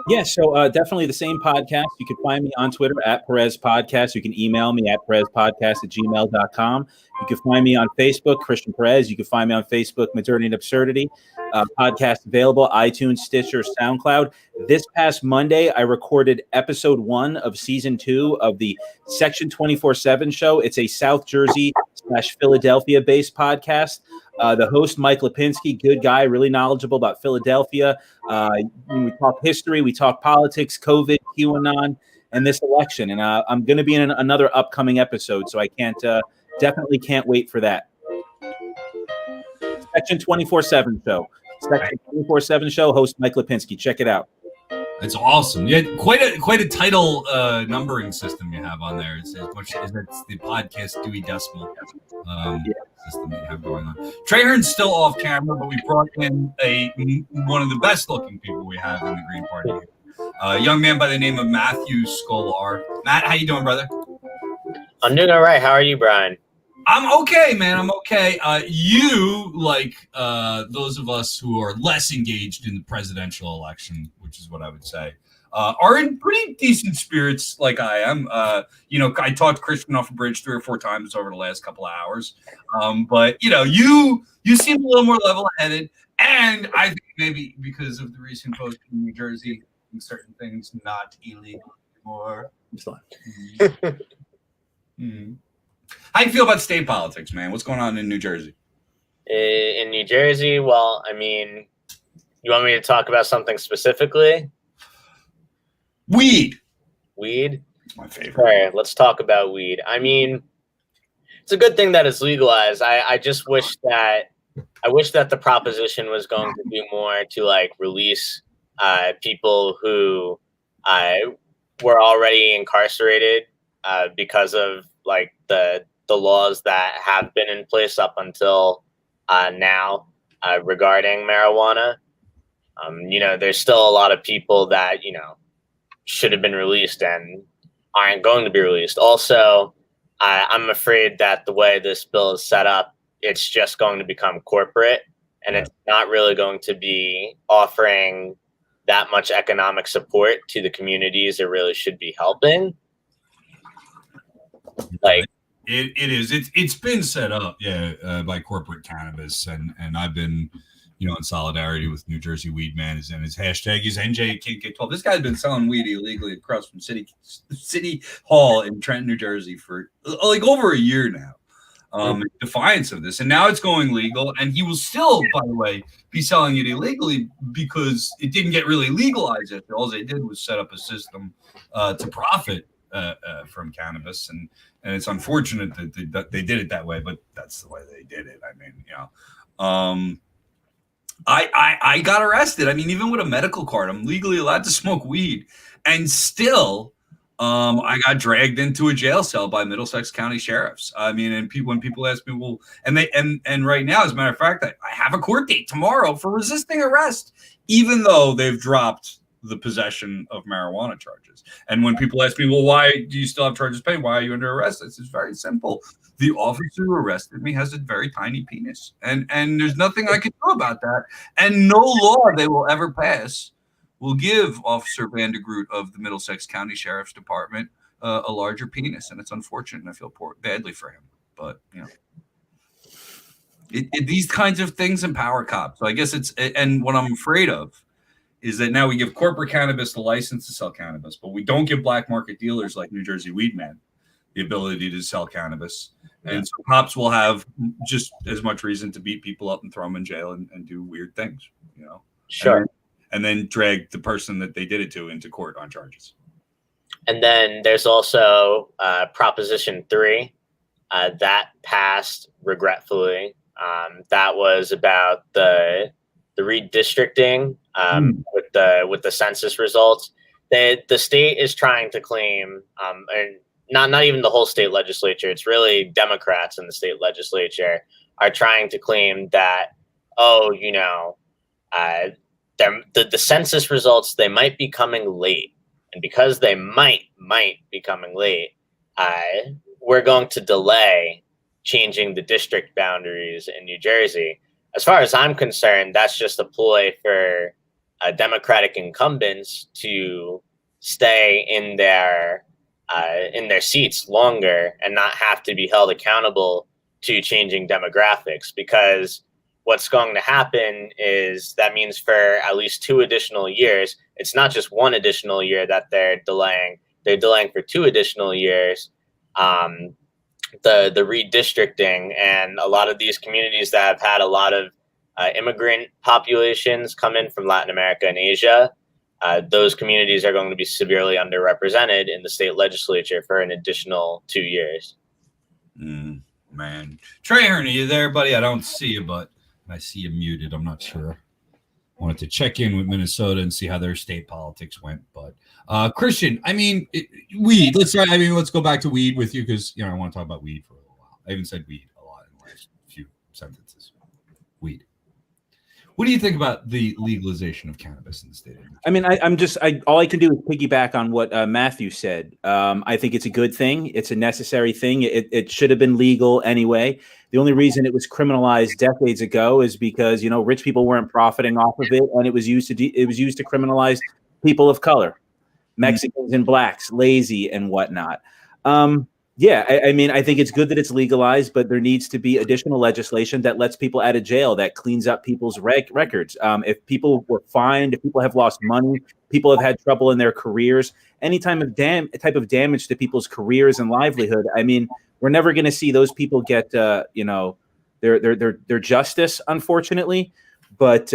Yeah, so definitely the same podcast. You can find me on Twitter at Perez Podcast. You can email me at perezpodcast@gmail.com. You can find me on Facebook, Christian Perez. You can find me on Facebook, Modernity and Absurdity. Podcast available, iTunes, Stitcher, SoundCloud. This past Monday, I recorded episode 1 of season 2 of the Section 24/7 show. It's a South Jersey / Philadelphia based podcast. The host, Mike Lipinski, good guy, really knowledgeable about Philadelphia. We talk history, we talk politics, COVID, QAnon, and this election. And I'm going to be in another upcoming episode, so I definitely can't wait for that. Section 24/7 show. Section 24/7 show, host Mike Lipinski. Check it out. That's awesome. Yeah, quite a title numbering system you have on there. It's as much as it's the podcast Dewey Decimal system that you have going on. Trahern's still off camera, but we brought in one of the best looking people we have in the Green Party. A young man by the name of Matt Skolar. Matt, how you doing, brother? I'm doing all right. How are you, Brian? I'm okay, man. I'm okay. You, like those of us who are less engaged in the presidential election, which is what I would say, are in pretty decent spirits like I am. I talked Christian off a bridge 3 or 4 times over the last couple of hours. But, you seem a little more level-headed. And I think maybe because of the recent vote in New Jersey, certain things not illegal anymore. How do you feel about state politics, man? What's going on in New Jersey? In New Jersey, well, I mean, you want me to talk about something specifically? Weed. It's my favorite. All right, let's talk about weed. I mean, it's a good thing that it's legalized. I just wish that the proposition was going to do more to like release people who were already incarcerated because of like the laws that have been in place up until now regarding marijuana. There's still a lot of people that should have been released and aren't going to be released. Also, I'm afraid that the way this bill is set up, it's just going to become corporate, and it's not really going to be offering that much economic support to the communities it really should be helping. Like it is. It's been set up, by corporate cannabis, and I've been, in solidarity with New Jersey Weed Man, and his hashtag is NJ Can't Get 12. This guy's been selling weed illegally across from City Hall in Trenton, New Jersey for like over a year now. In defiance of this, and now it's going legal, and he will still, by the way, be selling it illegally because it didn't get really legalized. All they did was set up a system to profit from cannabis, and it's unfortunate that they did it that way, but that's the way they did it. I mean, I got arrested. I mean, even with a medical card, I'm legally allowed to smoke weed, and still. I got dragged into a jail cell by Middlesex County sheriffs. I mean, and when people ask me, well, and right now, as a matter of fact, I have a court date tomorrow for resisting arrest, even though they've dropped the possession of marijuana charges. And when people ask me, well, why do you still have charges pending? Why are you under arrest? It's very simple. The officer who arrested me has a very tiny penis, and there's nothing I can do about that. And no law they will ever pass will give Officer Vandergroot of the Middlesex County Sheriff's Department a larger penis, and it's unfortunate, and I feel badly for him. But these kinds of things empower cops. So I guess and what I'm afraid of is that now we give corporate cannabis the license to sell cannabis, but we don't give black market dealers like New Jersey Weed Man the ability to sell cannabis, and so cops will have just as much reason to beat people up and throw them in jail and do weird things. Sure. And then drag the person that they did it to into court on charges. And then there's also Proposition 3 that passed regretfully. That was about the redistricting with the census results. The state is trying to claim, and not even the whole state legislature, it's really Democrats in the state legislature are trying to claim that, the census results, they might be coming late, and because they might be coming late, we're going to delay changing the district boundaries in New Jersey. As far as I'm concerned, that's just a ploy for Democratic incumbents to stay in their seats longer and not have to be held accountable to changing demographics, because what's going to happen is that means for at least 2 additional years, it's not just 1 additional year that they're delaying for 2 additional years, the redistricting. And a lot of these communities that have had a lot of immigrant populations come in from Latin America and Asia, those communities are going to be severely underrepresented in the state legislature for an additional 2 years. Man. Trahern, are you there, buddy? I don't see you, but I see you muted. I'm not sure. Wanted to check in with Minnesota and see how their state politics went. But Christian, I mean, weed. Let's go back to weed with you because I want to talk about weed for a little while. I even said weed a lot in the last few sentences. Weed. What do you think about the legalization of cannabis in the state? I mean, all I can do is piggyback on what Matthew said. I think it's a good thing. It's a necessary thing. It should have been legal anyway. The only reason it was criminalized decades ago is because, rich people weren't profiting off of it, and it was used to criminalize people of color, Mexicans and blacks, lazy and whatnot. I mean, I think it's good that it's legalized, but there needs to be additional legislation that lets people out of jail, that cleans up people's records. If people were fined, if people have lost money, people have had trouble in their careers, any type of damage to people's careers and livelihood, I mean, we're never going to see those people get, their justice, unfortunately. But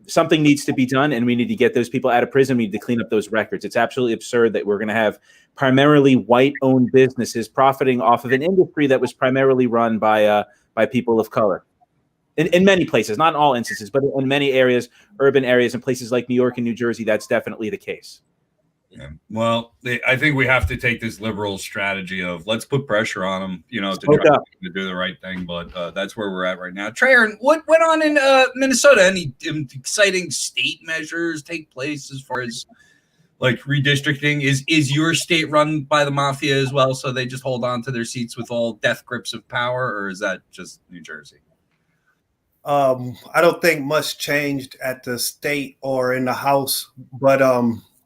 something needs to be done, and we need to get those people out of prison. We need to clean up those records. It's absolutely absurd that we're going to have primarily white-owned businesses profiting off of an industry that was primarily run by people of color. In many places, not in all instances, but in many areas, urban areas, and places like New York and New Jersey, that's definitely the case. Yeah. Well, I think we have to take this liberal strategy of let's put pressure on them, to try to do the right thing. But that's where we're at right now. Trahern, what went on in Minnesota? Any exciting state measures take place as far as like redistricting? Is your state run by the mafia as well? So they just hold on to their seats with all death grips of power, or is that just New Jersey? I don't think much changed at the state or in the House, but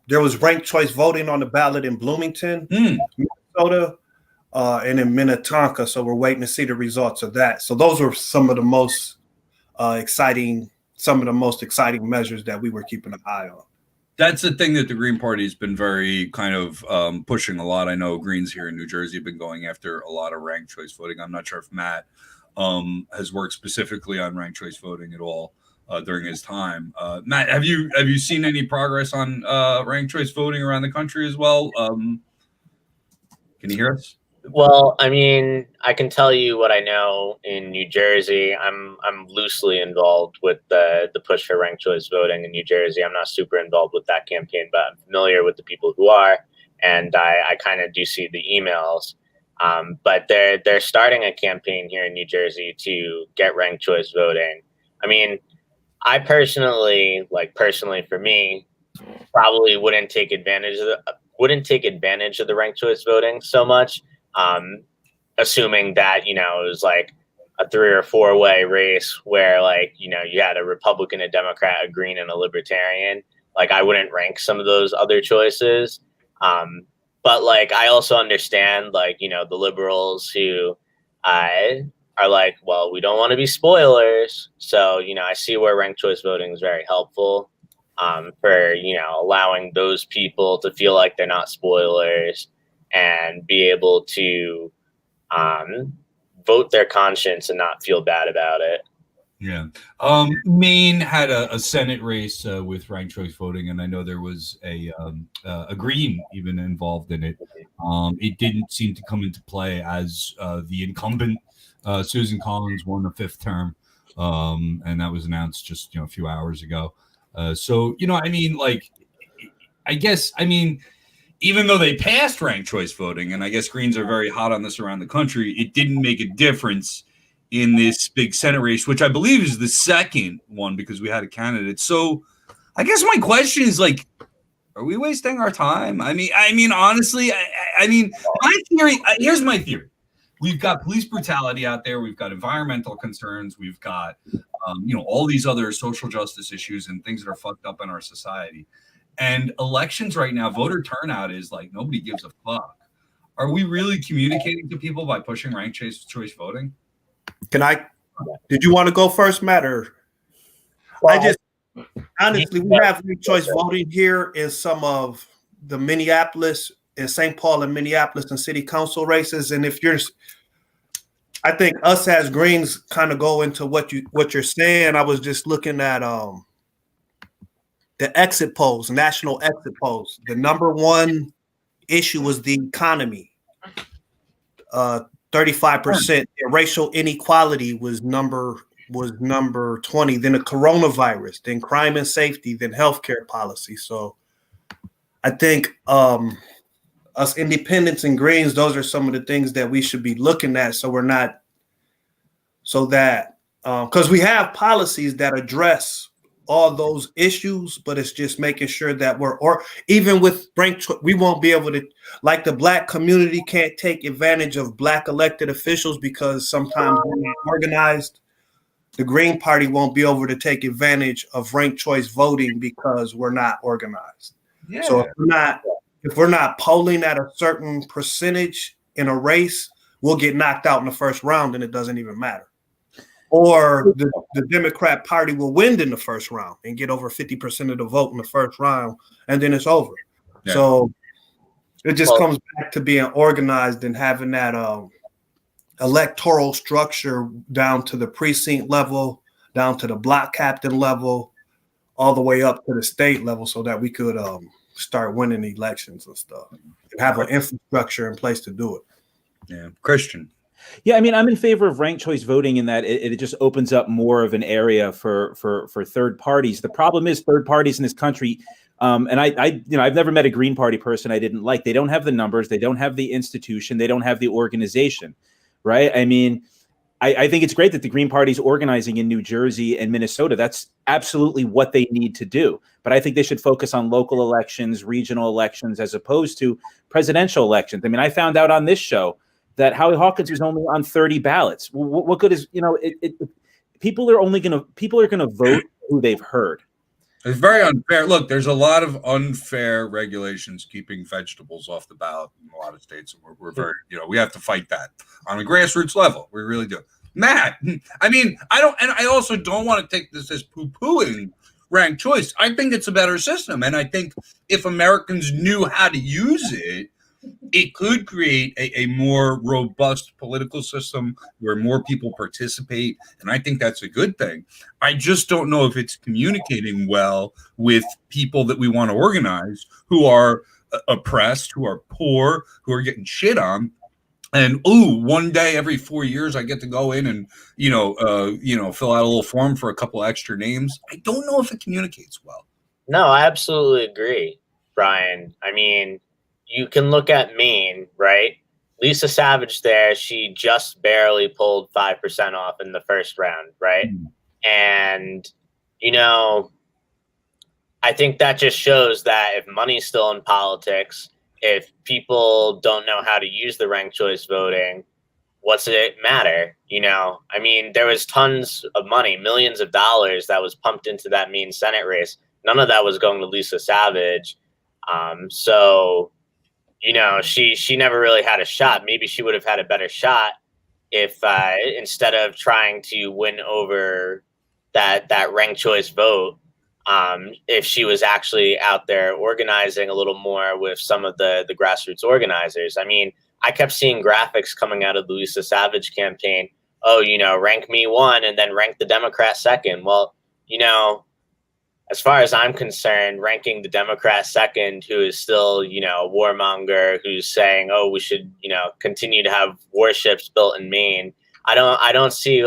there was ranked choice voting on the ballot in Bloomington, Minnesota, and in Minnetonka. So we're waiting to see the results of that. So those were some of the most exciting measures that we were keeping an eye on. That's the thing that the Green Party has been very kind of pushing a lot. I know Greens here in New Jersey have been going after a lot of ranked choice voting. I'm not sure if Matt has worked specifically on ranked choice voting at all during his time. Matt, have you seen any progress on ranked choice voting around the country as well? Can you hear us? Well, I mean, I can tell you what I know in New Jersey. I'm loosely involved with the push for ranked choice voting in New Jersey. I'm not super involved with that campaign, but I'm familiar with the people who are, and I kind of do see the emails. But they're starting a campaign here in New Jersey to get ranked choice voting. I mean, I personally for me, probably wouldn't take advantage of the ranked choice voting so much, assuming that it was like a 3 or 4 way race where you had a Republican, a Democrat, a Green, and a Libertarian. Like I wouldn't rank some of those other choices, but I also understand the liberals who are like, well, we don't want to be spoilers. So, I see where ranked choice voting is very helpful for, allowing those people to feel like they're not spoilers and be able to vote their conscience and not feel bad about it. Yeah. Maine had a Senate race with ranked choice voting, and I know there was a Green even involved in it. It didn't seem to come into play as the incumbent Susan Collins won the 5th term, and that was announced just a few hours ago. Even though they passed ranked choice voting, and I guess Greens are very hot on this around the country, it didn't make a difference in this big Senate race, which I believe is the second one because we had a candidate. So I guess my question is are we wasting our time? I mean, honestly, my theory, here's my theory. We've got police brutality out there. We've got environmental concerns. We've got, all these other social justice issues and things that are fucked up in our society. And elections right now, voter turnout is nobody gives a fuck. Are we really communicating to people by pushing ranked choice voting? Did you want to go first, Matt? Or honestly, we have ranked choice voting here in some of the Minneapolis and St. Paul and Minneapolis and city council races. And I think us as Greens kind of go into what you're saying. I was just looking at the exit polls, national exit polls. The number one issue was the economy. 35%. Racial inequality was number 20. Then the coronavirus, then crime and safety, then healthcare policy. So I think us independents and Greens, those are some of the things that we should be looking at. So we're not, because we have policies that address all those issues, but it's just making sure that or even with we won't be able to, like the black community can't take advantage of black elected officials because sometimes we're not organized. The Green Party won't be able to take advantage of ranked choice voting because we're not organized. Yeah. So if we're not polling at a certain percentage in a race, we'll get knocked out in the first round and it doesn't even matter. Or the Democrat Party will win in the first round and get over 50% of the vote in the first round, and then it's over. Yeah. So it just comes back to being organized and having that electoral structure down to the precinct level, down to the block captain level, all the way up to the state level, so that we could start winning elections and stuff and have an infrastructure in place to do it. Yeah, Christian. Yeah, I mean, I'm in favor of ranked choice voting in that it just opens up more of an area for third parties. The problem is third parties in this country, and I've never met a Green Party person I didn't like. They don't have the numbers, they don't have the institution, they don't have the organization, right? I mean, I think it's great that the Green Party is organizing in New Jersey and Minnesota. That's absolutely what they need to do. But I think they should focus on local elections, regional elections, as opposed to presidential elections. I mean, I found out on this show that Howie Hawkins was only on 30 ballots. What good is, people are going to vote who they've heard. It's very unfair. Look, there's a lot of unfair regulations keeping vegetables off the ballot in a lot of states. And we're very, we have to fight that on a grassroots level. We really do. Matt, I mean, I also don't want to take this as poo-pooing ranked choice. I think it's a better system. And I think if Americans knew how to use it, it could create a more robust political system where more people participate. And I think that's a good thing. I just don't know if it's communicating well with people that we want to organize who are oppressed, who are poor, who are getting shit on. And one day every 4 years I get to go in and, fill out a little form for a couple extra names. I don't know if it communicates well. No, I absolutely agree, Brian. I mean, you can look at Maine, right? Lisa Savage there, she just barely pulled 5% off in the first round, right? And, I think that just shows that if money's still in politics, if people don't know how to use the ranked choice voting, what's it matter? I mean, there was tons of money, millions of dollars that was pumped into that Maine Senate race. None of that was going to Lisa Savage. So she never really had a shot. Maybe she would have had a better shot if instead of trying to win over that ranked choice vote, if she was actually out there organizing a little more with some of the grassroots organizers. I mean, I kept seeing graphics coming out of the Lisa Savage campaign. Rank me one and then rank the Democrat second. Well, as far as I'm concerned, ranking the Democrat second, who is still, a warmonger, who's saying, we should, continue to have warships built in Maine. I don't see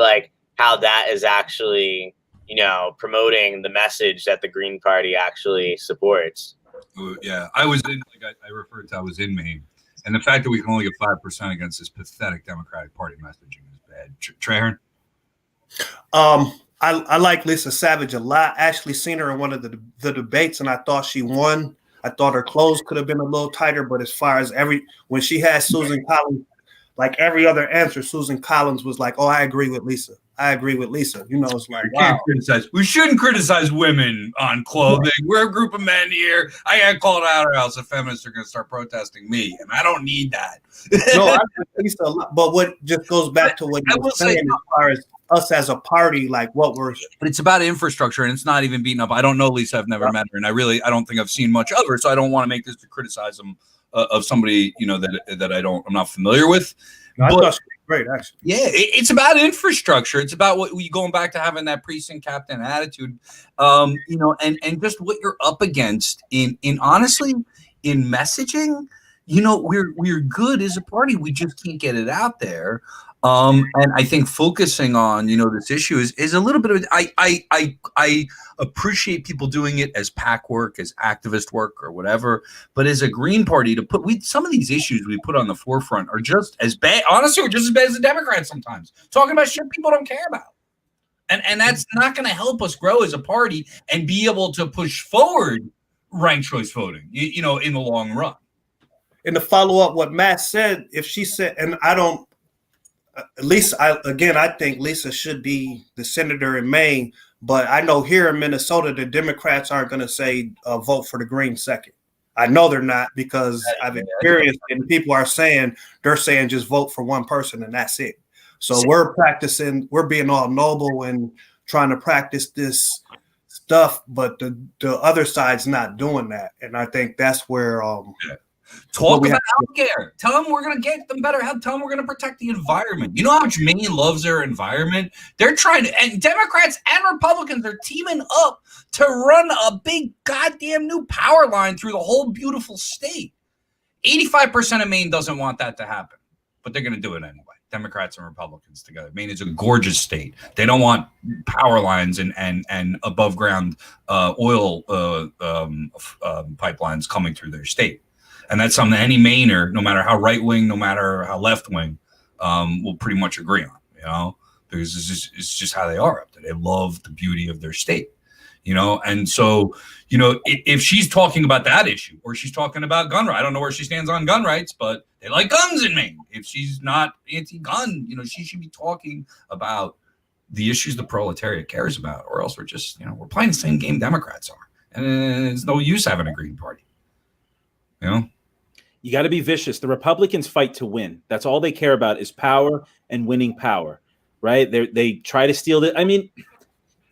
how that is actually, promoting the message that the Green Party actually supports. Yeah, I was in, I referred to, I was in Maine, and the fact that we can only get 5% against this pathetic Democratic Party messaging is bad. Trahern? I like Lisa Savage a lot. I actually seen her in one of the debates, and I thought she won. I thought her clothes could have been a little tighter, but as far as when she had Susan Collins, like every other answer, Susan Collins was like, "Oh, I agree with Lisa. I agree with Lisa." It's like, wow. We shouldn't criticize women on clothing. We're a group of men here. I got called out, or else the feminists are going to start protesting me, and I don't need that. No, I like Lisa a lot, but what just goes back to what you were saying as far as us as a party, but it's about infrastructure, and it's not even beaten up. I don't know Lisa. I've never met her, and I don't think I've seen much of her, so I don't want to make this to criticism of somebody that I'm not familiar with. No, I thought she was great, actually. Yeah, it's about infrastructure. It's about what we going back to having that precinct captain attitude, and just what you're up against in honestly in messaging. We're good as a party. We just can't get it out there. And I think focusing on, this issue is a little bit of, I appreciate people doing it as PAC work, as activist work or whatever, but as a Green Party some of these issues we put on the forefront are just as bad, honestly, or just as bad as the Democrats sometimes, talking about shit people don't care about. And that's not going to help us grow as a party and be able to push forward ranked choice voting, you know, in the long run. And to follow up what Matt said, if she said, and I don't, I think Lisa should be the senator in Maine, but I know here in Minnesota, the Democrats aren't going to say vote for the Green second. I know they're not, because I've experienced it, and people are saying, they're saying just vote for one person and that's it. So we're being all noble and trying to practice this stuff, but the other side's not doing that. And I think that's where talk about healthcare. Tell them we're going to get them better health. Tell them we're going to protect the environment. You know how much Maine loves their environment? They're trying to, and Democrats and Republicans are teaming up to run a big goddamn new power line through the whole beautiful state. 85% of Maine doesn't want that to happen, but they're going to do it anyway. Democrats and Republicans together. Maine is a gorgeous state. They don't want power lines and above ground oil pipelines coming through their state. And that's something any Mainer, no matter how right wing, no matter how left wing, will pretty much agree on, you know, because it's just how they are up there. They love the beauty of their state, you know. And so, you know, if she's talking about that issue, or she's talking about gun rights, I don't know where she stands on gun rights, but they like guns in Maine. If she's not anti-gun, you know, she should be talking about the issues the proletariat cares about, or else we're just, you know, we're playing the same game Democrats are, and it's no use having a Green Party, you know. You got to be vicious. The Republicans fight to win. That's all they care about is power and winning power, right? They try to steal it. I mean,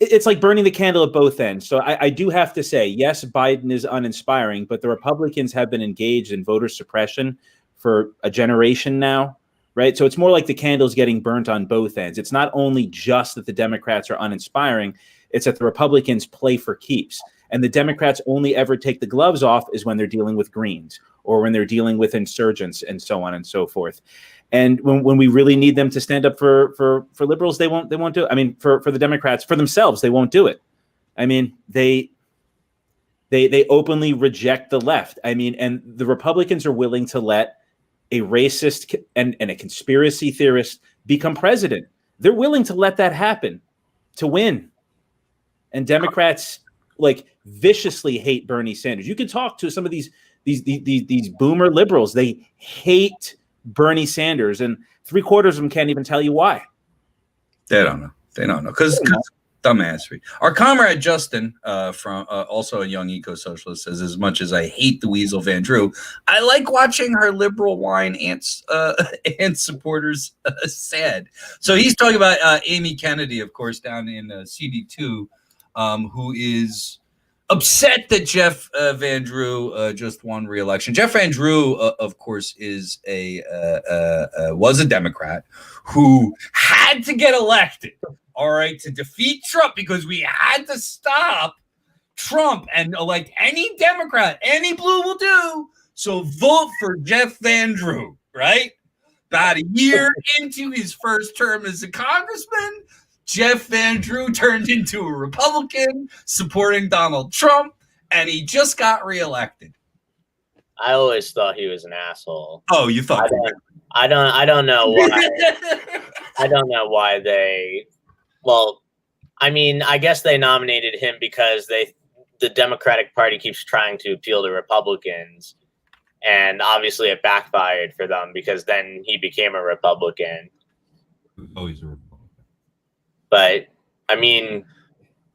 it's like burning the candle at both ends. So I do have to say, yes, Biden is uninspiring, but the Republicans have been engaged in voter suppression for a generation now, right? So it's more like the candle's getting burnt on both ends. It's not only just that the Democrats are uninspiring, it's that the Republicans play for keeps. And the Democrats only ever take the gloves off is when they're dealing with Greens or when they're dealing with insurgents and so on and so forth. And when we really need them to stand up for liberals, they won't do it. I mean, for the Democrats, for themselves, they won't do it. I mean, they openly reject the left. I mean, and the Republicans are willing to let a racist and a conspiracy theorist become president. They're willing to let that happen to win. And Democrats like viciously hate Bernie Sanders. You can talk to some of these boomer liberals. They hate Bernie Sanders, and 3/4 of them can't even tell you why. They don't know. Because dumbassery. Our comrade Justin, from also a Young Ecosocialist, says, as much as I hate the Weasel Van Drew, I like watching her liberal wine and supporters sad. So he's talking about Amy Kennedy, of course, down in CD2, who is upset that Jeff Van Drew just won re-election. Jeff Van Drew, of course, is was a Democrat who had to get elected, all right, to defeat Trump, because we had to stop Trump and elect any Democrat. Any blue will do. So vote for Jeff Van Drew, right? About a year into his first term as a congressman, Jeff Van Drew turned into a Republican supporting Donald Trump, and he just got reelected. I always thought he was an asshole. Oh, you thought? I don't know why. I don't know why they. Well, I mean, I guess they nominated him because the Democratic Party keeps trying to appeal to Republicans, and obviously it backfired for them because then he became a Republican. Oh, he's a Republican. But I mean,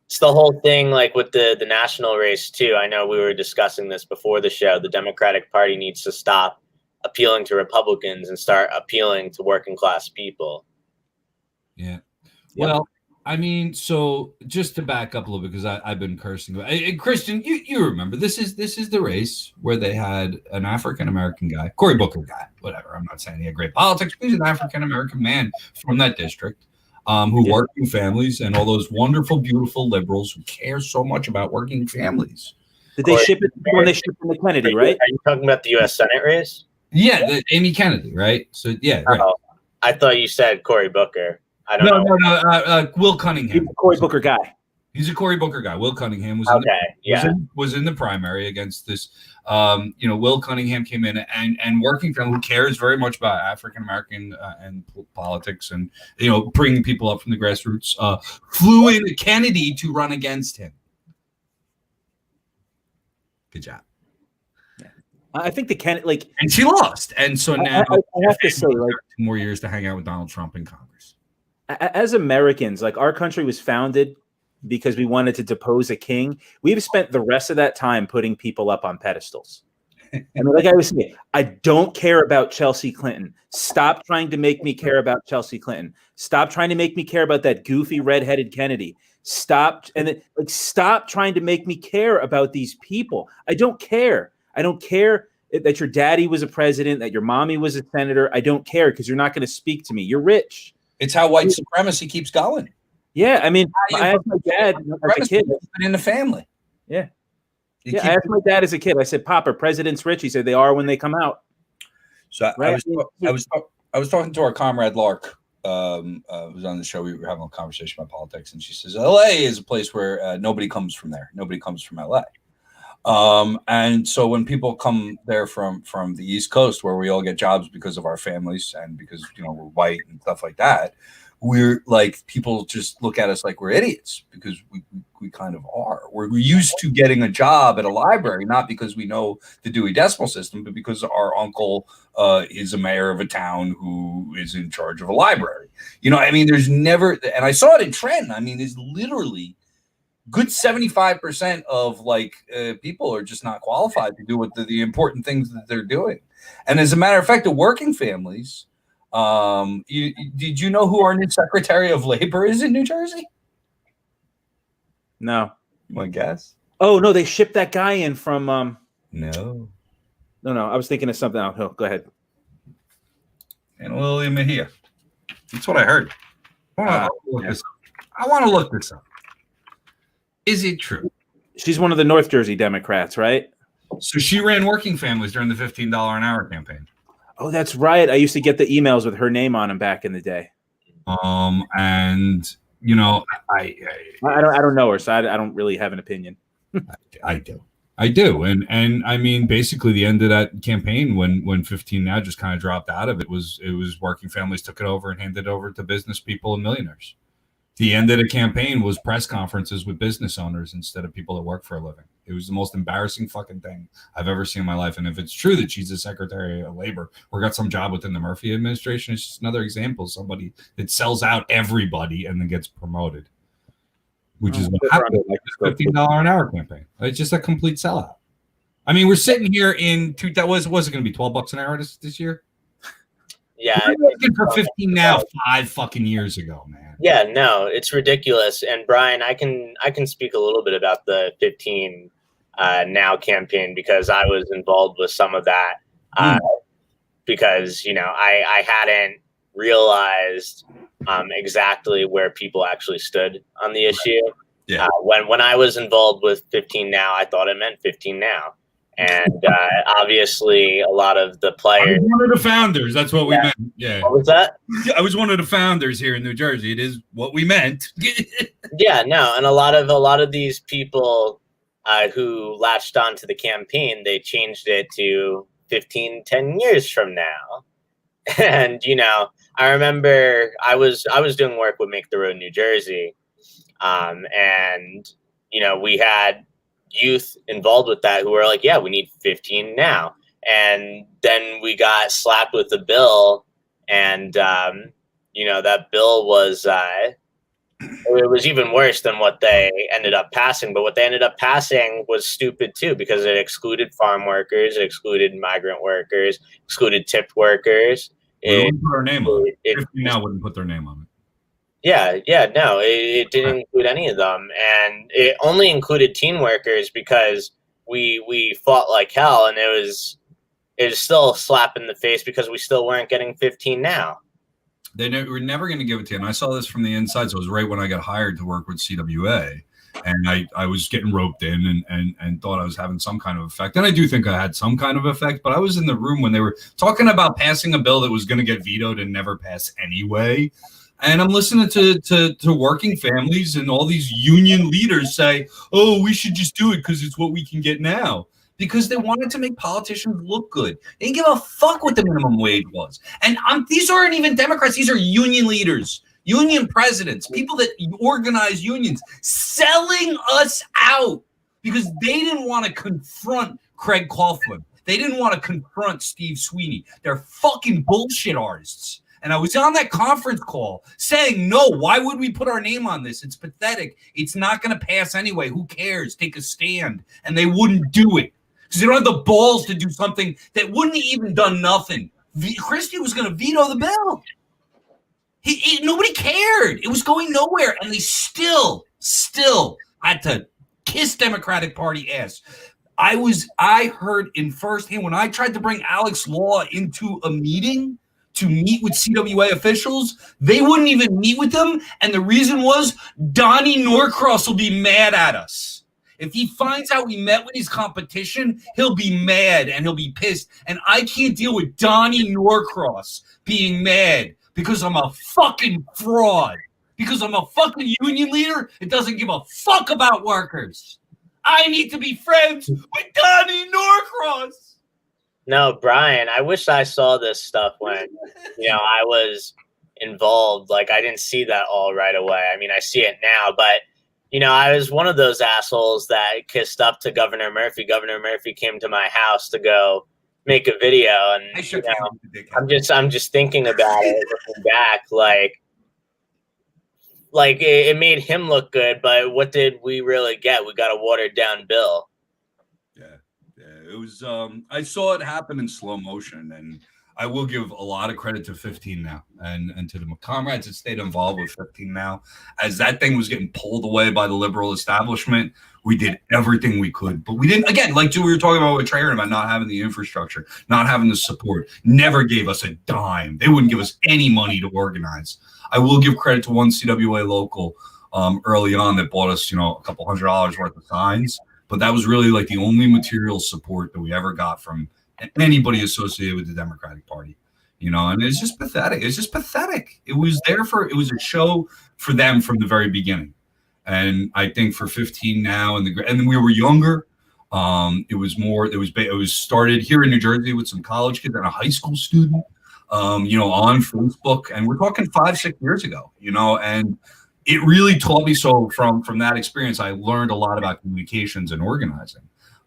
it's the whole thing, like with the national race too. I know we were discussing this before the show. The Democratic Party needs to stop appealing to Republicans and start appealing to working class people. Yeah. Well, I mean, so just to back up a little bit, because I've been cursing. Christian, you remember this is the race where they had an African American guy, Cory Booker guy, whatever. I'm not saying he had great politics, but he's an African American man from that district. Who working families and all those wonderful, beautiful liberals who care so much about working families. Did they ship it when they shipped in the Kennedy, right? Are you talking about the U.S. Senate race? Yeah, Amy Kennedy, right? So yeah, right. I thought you said Cory Booker. I don't know. No. Will Cunningham. He's a Cory Booker guy. He's a Cory Booker guy. Will Cunningham was okay. was in the primary against this. Will Cunningham came in and working for him, who cares very much about African American and politics, and bringing people up from the grassroots. Flew in Kennedy to run against him. Good job. I think and she lost, and so now I have to say, 2 more years to hang out with Donald Trump in Congress. As Americans, our country was founded because we wanted to depose a king. We've spent the rest of that time putting people up on pedestals. And like I was saying, I don't care about Chelsea Clinton. Stop trying to make me care about Chelsea Clinton. Stop trying to make me care about that goofy redheaded Kennedy. Stop trying to make me care about these people. I don't care. I don't care that your daddy was a president, that your mommy was a senator. I don't care, because you're not going to speak to me. You're rich. It's how white supremacy keeps going. Yeah, I mean, I asked my dad as a kid. In the family. Yeah. I asked my dad as a kid. I said, "Pop, are presidents rich?" He said, "They are when they come out." So right? I was talking to our comrade Lark, who's on the show. We were having a conversation about politics, and she says, "LA is a place where nobody comes from there. Nobody comes from LA." And so when people come there from the East Coast, where we all get jobs because of our families and because we're white and stuff like that, we're like, people just look at us like we're idiots, because we kind of are. We're used to getting a job at a library, not because we know the Dewey Decimal System, but because our uncle is a mayor of a town who is in charge of a library. There's never, and I saw it in Trenton. There's literally good 75% of people are just not qualified to do what the important things that they're doing. And as a matter of fact, the working families, did you know who our new Secretary of Labor is in New Jersey? No. You want to guess? Oh, no, they shipped that guy in from No. I was thinking of something else. Oh, go ahead. And Lily Mejia. That's what I heard. I want to look this up. Is it true? She's one of the North Jersey Democrats, right? So she ran working families during the $15 an hour campaign. Oh, that's right. I used to get the emails with her name on them back in the day. And I don't know her, so I don't really have an opinion. I do. And basically the end of that campaign, when 15 Now just kind of dropped out of it, was working families took it over and handed it over to business people and millionaires. The end of the campaign was press conferences with business owners instead of people that work for a living. It was the most embarrassing fucking thing I've ever seen in my life. And if it's true that she's a Secretary of Labor or got some job within the Murphy administration, it's just another example of somebody that sells out everybody and then gets promoted, which is what happened with the $15 an hour campaign. It's just a complete sellout. We're sitting here in was it going to be $12 an hour this year? Yeah, looking for 15 Now 5 fucking years ago, man. Yeah, no, it's ridiculous. And Brian, I can speak a little bit about the 15 Now campaign, because I was involved with some of that. Because I hadn't realized exactly where people actually stood on the issue. Yeah. When I was involved with 15 Now, I thought it meant 15 Now. And obviously, a lot of the players. I was one of the founders. That's what we meant. Yeah. What was that? I was one of the founders here in New Jersey. It is what we meant. Yeah, no, and a lot of these people who latched onto the campaign, they changed it to 10 years from now. And I remember I was doing work with Make the Road New Jersey, and we had youth involved with that who were like, yeah, we need 15 now. And then we got slapped with a bill, and that bill was it was even worse than what they ended up passing. But what they ended up passing was stupid too, because it excluded farm workers, it excluded migrant workers, excluded tipped workers. We wouldn't put our name on it. 15 Now wouldn't put their name on it. No, it didn't include any of them, and it only included teen workers because we fought like hell, and it was still a slap in the face because we still weren't getting 15 Now. They were never going to give it to you, and I saw this from the inside. So it was right when I got hired to work with CWA, and I was getting roped in and thought I was having some kind of effect, and I do think I had some kind of effect. But I was in the room when they were talking about passing a bill that was going to get vetoed and never pass anyway. And I'm listening to working families and all these union leaders say, oh, we should just do it because it's what we can get now. Because they wanted to make politicians look good. They didn't give a fuck what the minimum wage was. And these aren't even Democrats. These are union leaders, union presidents, people that organize unions, selling us out because they didn't want to confront Craig Coughlin. They didn't want to confront Steve Sweeney. They're fucking bullshit artists. And I was on that conference call saying, no, why would we put our name on this? It's pathetic. It's not going to pass anyway. Who cares? Take a stand. And they wouldn't do it because they don't have the balls to do something that wouldn't even done nothing. Christie was going to veto the bill. Nobody cared. It was going nowhere. And they still had to kiss Democratic Party ass. I heard in firsthand when I tried to bring Alex Law into a meeting to meet with CWA officials, they wouldn't even meet with them. And the reason was Donnie Norcross will be mad at us. If he finds out we met with his competition, he'll be mad and he'll be pissed. And I can't deal with Donnie Norcross being mad because I'm a fucking fraud. Because I'm a fucking union leader, it doesn't give a fuck about workers. I need to be friends with Donnie Norcross. No, Brian, I wish I saw this stuff when, I was involved. Like, I didn't see that all right away. I mean, I see it now, but, I was one of those assholes that kissed up to Governor Murphy. Governor Murphy came to my house to go make a video, and, I'm just thinking about it, looking back, like it made him look good, but what did we really get? We got a watered down bill. It was I saw it happen in slow motion, and I will give a lot of credit to 15 Now and to the comrades that stayed involved with 15 Now. As that thing was getting pulled away by the liberal establishment, we did everything we could, but we didn't, again, like we were talking about with Trahern about not having the infrastructure, not having the support, never gave us a dime. They wouldn't give us any money to organize. I will give credit to one CWA local early on that bought us, a couple $100 worth of signs. But that was really like the only material support that we ever got from anybody associated with the Democratic Party, and it's just pathetic. It's just pathetic. It was a show for them from the very beginning. And I think for 15 Now and then we were younger. It was started here in New Jersey with some college kids and a high school student, on Facebook. And we're talking 5-6 years ago, and it really taught me. So from that experience, I learned a lot about communications and organizing,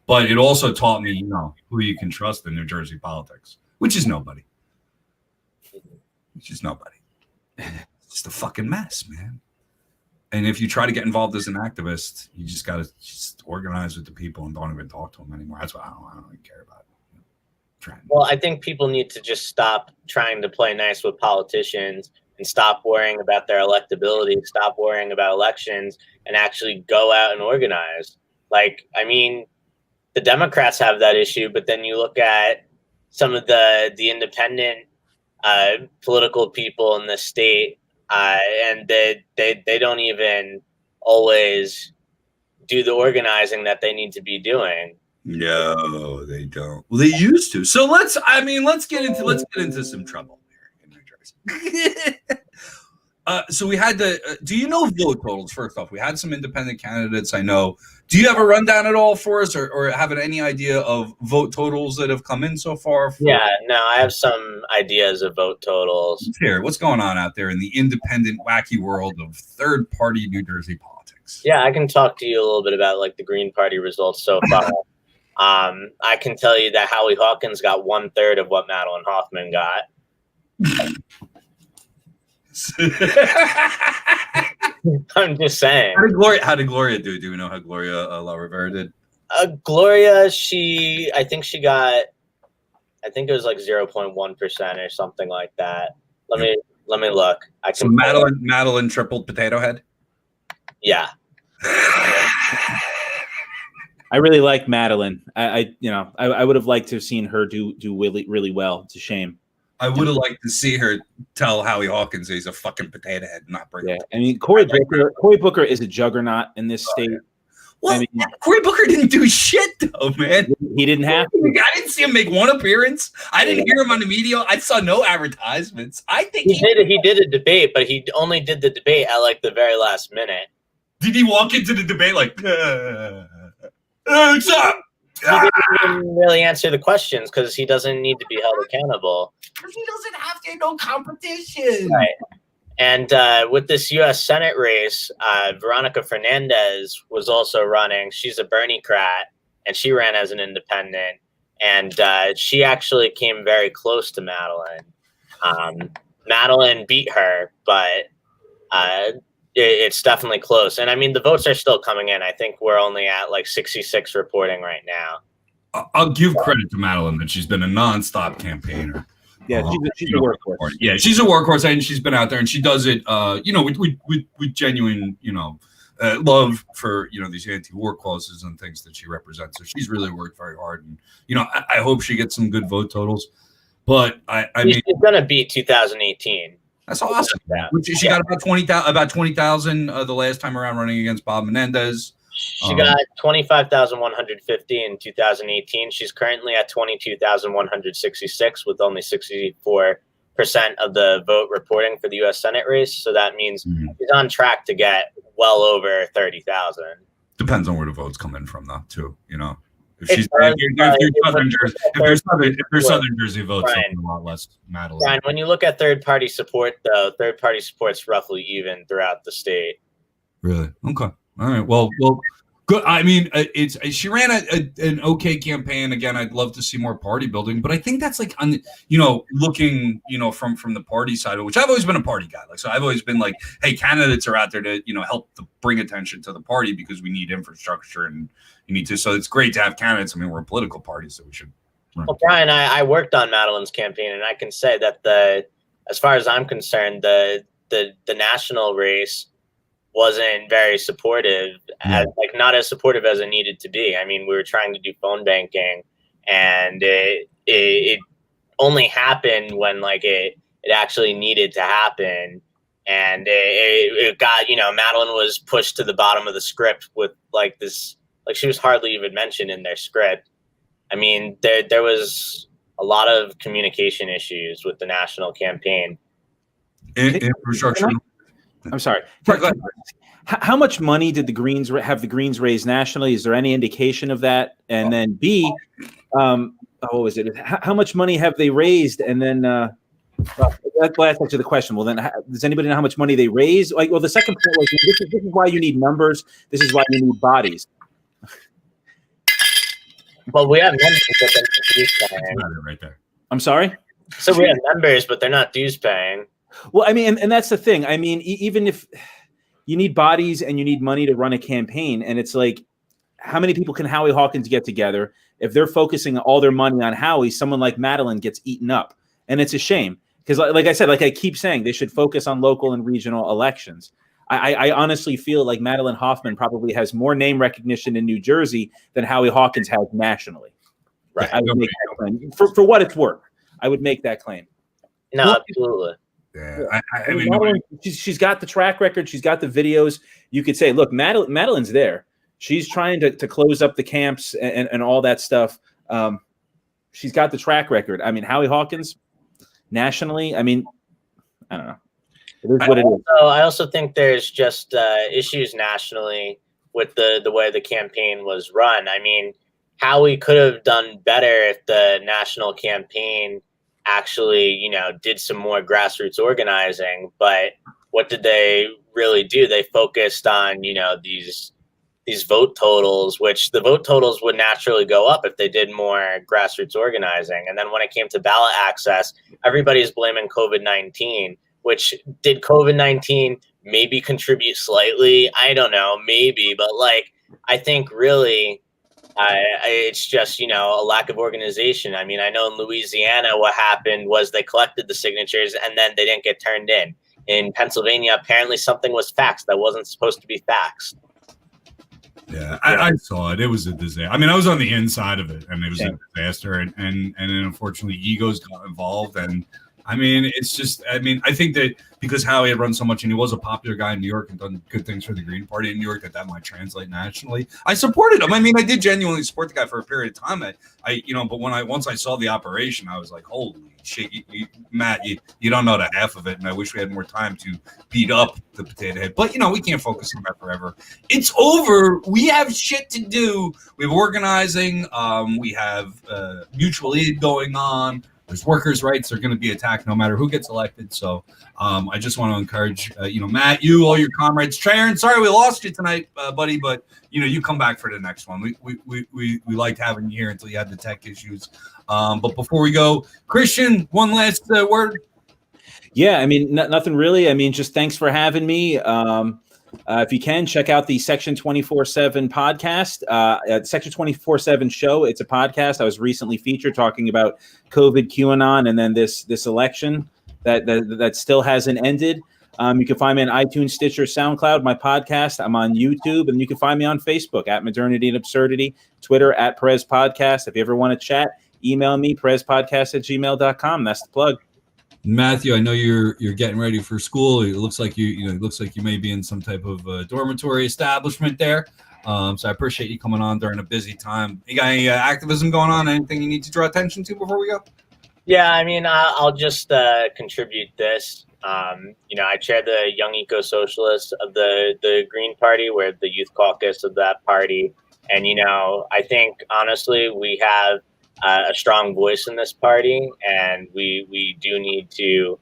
but it also taught me, who you can trust in New Jersey politics, which is nobody. It's just a fucking mess, man. And if you try to get involved as an activist, you just got to just organize with the people and don't even talk to them anymore. That's what I don't even care about. Well, I think people need to just stop trying to play nice with politicians and stop worrying about their electability, stop worrying about elections, and actually go out and organize. The Democrats have that issue, but then you look at some of the independent political people in the state, and they don't even always do the organizing that they need to be doing. No, they don't. Well, they used to. So let's get into some trouble here in New Jersey. So we had do you know vote totals? First off, we had some independent candidates. I know. Do you have a rundown at all for us, or have any idea of vote totals that have come in so far? Yeah, no, I have some ideas of vote totals. Here, what's going on out there in the independent, wacky world of third-party New Jersey politics? Yeah, I can talk to you a little bit about the Green Party results so far. I can tell you that Howie Hawkins got 1/3 of what Madeline Hoffman got. I'm just saying. How did Gloria do? Do we know how Gloria La Rivera did? Gloria, I think it was 0.1% or something like that. Let me look. So Madeline tripled Potato Head? Yeah. I really like Madeline. I would have liked to have seen her do really, really well. It's a shame. I would have liked to see her tell Howie Hawkins he's a fucking potato head, not bring it. I mean, Cory Booker is a juggernaut in this state. Well, Cory Booker didn't do shit though, man. He didn't have to. I didn't see him make one appearance. I didn't hear him on the media. I saw no advertisements. I think he did a debate, but he only did the debate at like the very last minute. Did he walk into the debate like, what's up? He didn't even really answer the questions because he doesn't need to be held accountable. Because he doesn't have to, no competition. Right. And with this U.S. Senate race, Veronica Fernandez was also running. She's a Bernie-crat, and she ran as an independent. And she actually came very close to Madeline. Madeline beat her, but it's definitely close. And I mean, the votes are still coming in. I think we're only at like 66 reporting right now. I'll give credit to Madeline that she's been a nonstop campaigner. Yeah, she's a workhorse. Yeah, she's a workhorse, and she's been out there, and she does it, with genuine, love for these anti-war causes and things that she represents. So she's really worked very hard, and I hope she gets some good vote totals. But I mean, she's gonna beat 2018. That's awesome. She got about 20,000 the last time around running against Bob Menendez. She got 25,150 in 2018. She's currently at 22,166 with only 64% of the vote reporting for the U.S. Senate race. So that means she's on track to get well over 30,000. Depends on where the votes come in from, though, too. If you're Southern Jersey votes, a lot less Madeline. Brian, when you look at third-party support, though, third-party support's roughly even throughout the state. Really? Okay. All right. Well, good. I mean, she ran an okay campaign. Again, I'd love to see more party building, but I think that's like, looking, from the party side, which I've always been a party guy. So I've always been like, hey, candidates are out there to, help to bring attention to the party because we need infrastructure and you need to. So it's great to have candidates. I mean, we're a political party, so we should. Well, Brian, I worked on Madeline's campaign, and I can say that as far as I'm concerned, the national race wasn't very supportive, not as supportive as it needed to be. I mean, we were trying to do phone banking, and it only happened when it actually needed to happen. And it got, Madeline was pushed to the bottom of the script with this, she was hardly even mentioned in their script. I mean, there was a lot of communication issues with the national campaign. Infrastructure. I'm sorry. How much money did the Greens raised nationally? Is there any indication of that? And then B, what was it? How much money have they raised? And then that's actually the question. Well, then does anybody know how much money they raised? The second point was this is why you need numbers. This is why you need bodies. Well, we have members, but they're not dues paying. Right there. I'm sorry? So we have members, but they're not dues paying. Well, I mean, and that's the thing. I mean, even if you need bodies and you need money to run a campaign, and it's like, how many people can Howie Hawkins get together? If they're focusing all their money on Howie, someone like Madeline gets eaten up. And it's a shame because, like I said, I keep saying, they should focus on local and regional elections. I honestly feel like Madeline Hoffman probably has more name recognition in New Jersey than Howie Hawkins has nationally. Right. I would make that claim. For what it's worth, I would make that claim. No, absolutely. Yeah, I mean, Madeline, she's got the track record. She's got the videos. You could say, look, Madeline's there. She's trying to close up the camps and all that stuff. She's got the track record. I mean, Howie Hawkins, nationally, I mean, I don't know. It is what it is. I also think there's just issues nationally with the way the campaign was run. I mean, Howie could have done better if the national campaign actually, did some more grassroots organizing. But what did they really do? They focused on, these vote totals, which the vote totals would naturally go up if they did more grassroots organizing. And then when it came to ballot access, everybody's blaming COVID-19. Which did COVID-19 maybe contribute slightly? I don't know, maybe, but I think really it's just, a lack of organization. I mean, I know in Louisiana, what happened was they collected the signatures and then they didn't get turned in. In Pennsylvania, apparently something was faxed that wasn't supposed to be faxed. Yeah, I saw it. It was a disaster. I mean, I was on the inside of it, and it was a disaster. And then unfortunately, egos got involved, and I mean, it's just, I mean, I think that because Howie had run so much and he was a popular guy in New York and done good things for the Green Party in New York, that might translate nationally. I supported him. I mean, I did genuinely support the guy for a period of time. But once I saw the operation, I was like, holy shit, Matt, you don't know the half of it. And I wish we had more time to beat up the potato head. But, we can't focus on that forever. It's over. We have shit to do. We have organizing. We have mutual aid going on. There's workers' rights are going to be attacked no matter who gets elected. So I just want to encourage, Matt, all your comrades. Trahern, sorry we lost you tonight, buddy, but you come back for the next one. We liked having you here until you had the tech issues. But before we go, Christian, one last word. Yeah, I mean, nothing really. I mean, just thanks for having me. If you can, check out the Section 24/7 podcast, Section 24/7 show. It's a podcast. I was recently featured talking about COVID, QAnon, and then this election that still hasn't ended. You can find me on iTunes, Stitcher, SoundCloud, my podcast. I'm on YouTube, and you can find me on Facebook at Modernity and Absurdity, Twitter at Perez Podcast. If you ever want to chat, email me, perezpodcast@gmail.com. That's the plug. Matthew, I know you're getting ready for school. It looks like you may be in some type of dormitory establishment there. So I appreciate you coming on during a busy time. You got any activism going on? Anything you need to draw attention to before we go? Yeah, I mean, I'll just contribute this. I chair the Young Ecosocialists of the Green Party. We're the youth caucus of that party. And, I think, honestly, we have a strong voice in this party, and we do need to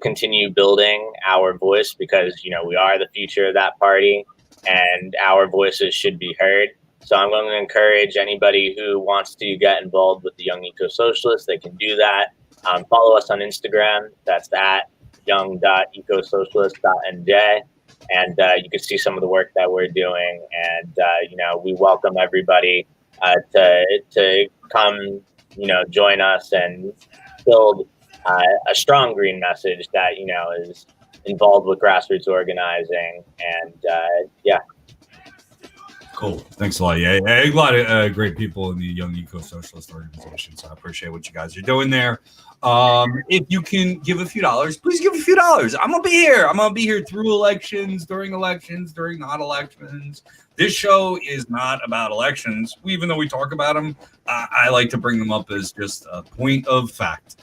continue building our voice because, we are the future of that party, and our voices should be heard. So I'm going to encourage anybody who wants to get involved with the Young Ecosocialists. They can do that. Follow us on Instagram. That's at young.ecosocialist.nj. And you can see some of the work that we're doing. And, we welcome everybody to come, join us and build a strong green message that, is involved with grassroots organizing. And yeah. Cool. Thanks a lot. Yeah, a lot of great people in the Young Ecosocialist organization. So I appreciate what you guys are doing there. If you can give a few dollars, please give a few dollars. I'm going to be here. I'm going to be here through elections, during not elections. This show is not about elections. Even though we talk about them, I like to bring them up as just a point of fact.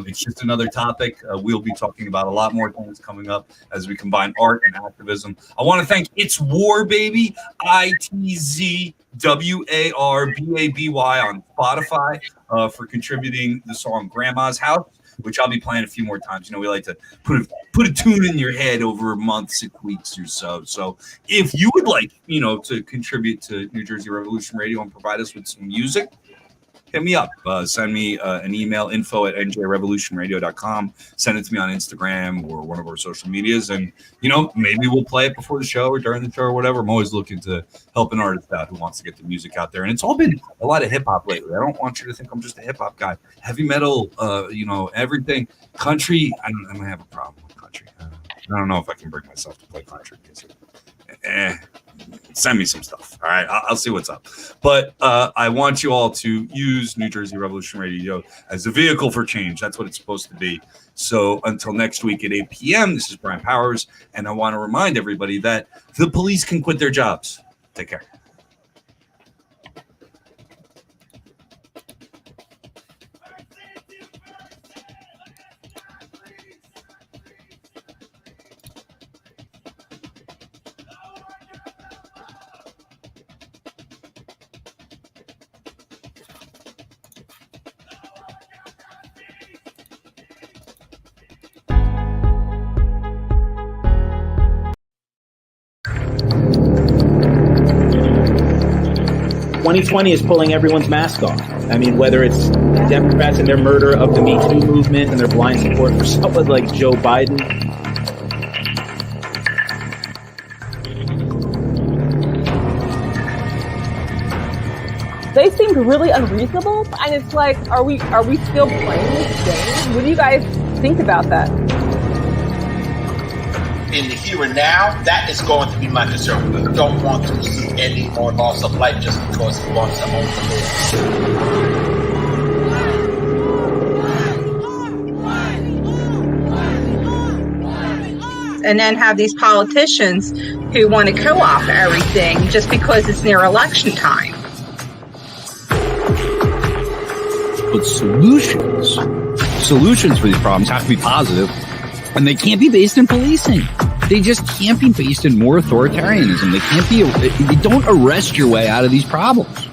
It's just another topic. We'll be talking about a lot more things coming up as we combine art and activism. I want to thank It's War Baby, ITZWARBABY on Spotify for contributing the song Grandma's House, which I'll be playing a few more times. We like to put a tune in your head over months and weeks or so. So if you would like, to contribute to New Jersey Revolution Radio and provide us with some music, hit me up. Send me an email, info@njrevolutionradio.com. Send it to me on Instagram or one of our social medias. And, maybe we'll play it before the show or during the show or whatever. I'm always looking to help an artist out who wants to get the music out there. And it's all been a lot of hip hop lately. I don't want you to think I'm just a hip hop guy. Heavy metal, everything. Country, I don't have a problem with country. I don't know if I can bring myself to play country. Send me some stuff. All right, I'll see what's up. But I want you all to use New Jersey Revolution Radio as a vehicle for change. That's what it's supposed to be. So until next week at 8 p.m., this is Brian Powers, and I want to remind everybody that the police can quit their jobs. Take care. "2020 is pulling everyone's mask off. I mean, whether it's Democrats and their murder of the Me Too movement and their blind support for someone like Joe Biden. They seemed really unreasonable, and it's like, are we still playing this game? What do you guys think about that? In the here and now, that is going to be my concern. We don't want to see any more loss of life just because he wants to own the business. and then have these politicians who want to co-opt everything just because it's near election time. But solutions for these problems have to be positive, and they can't be based in policing. They just can't be based in more authoritarianism. They can't be. You don't arrest your way out of these problems.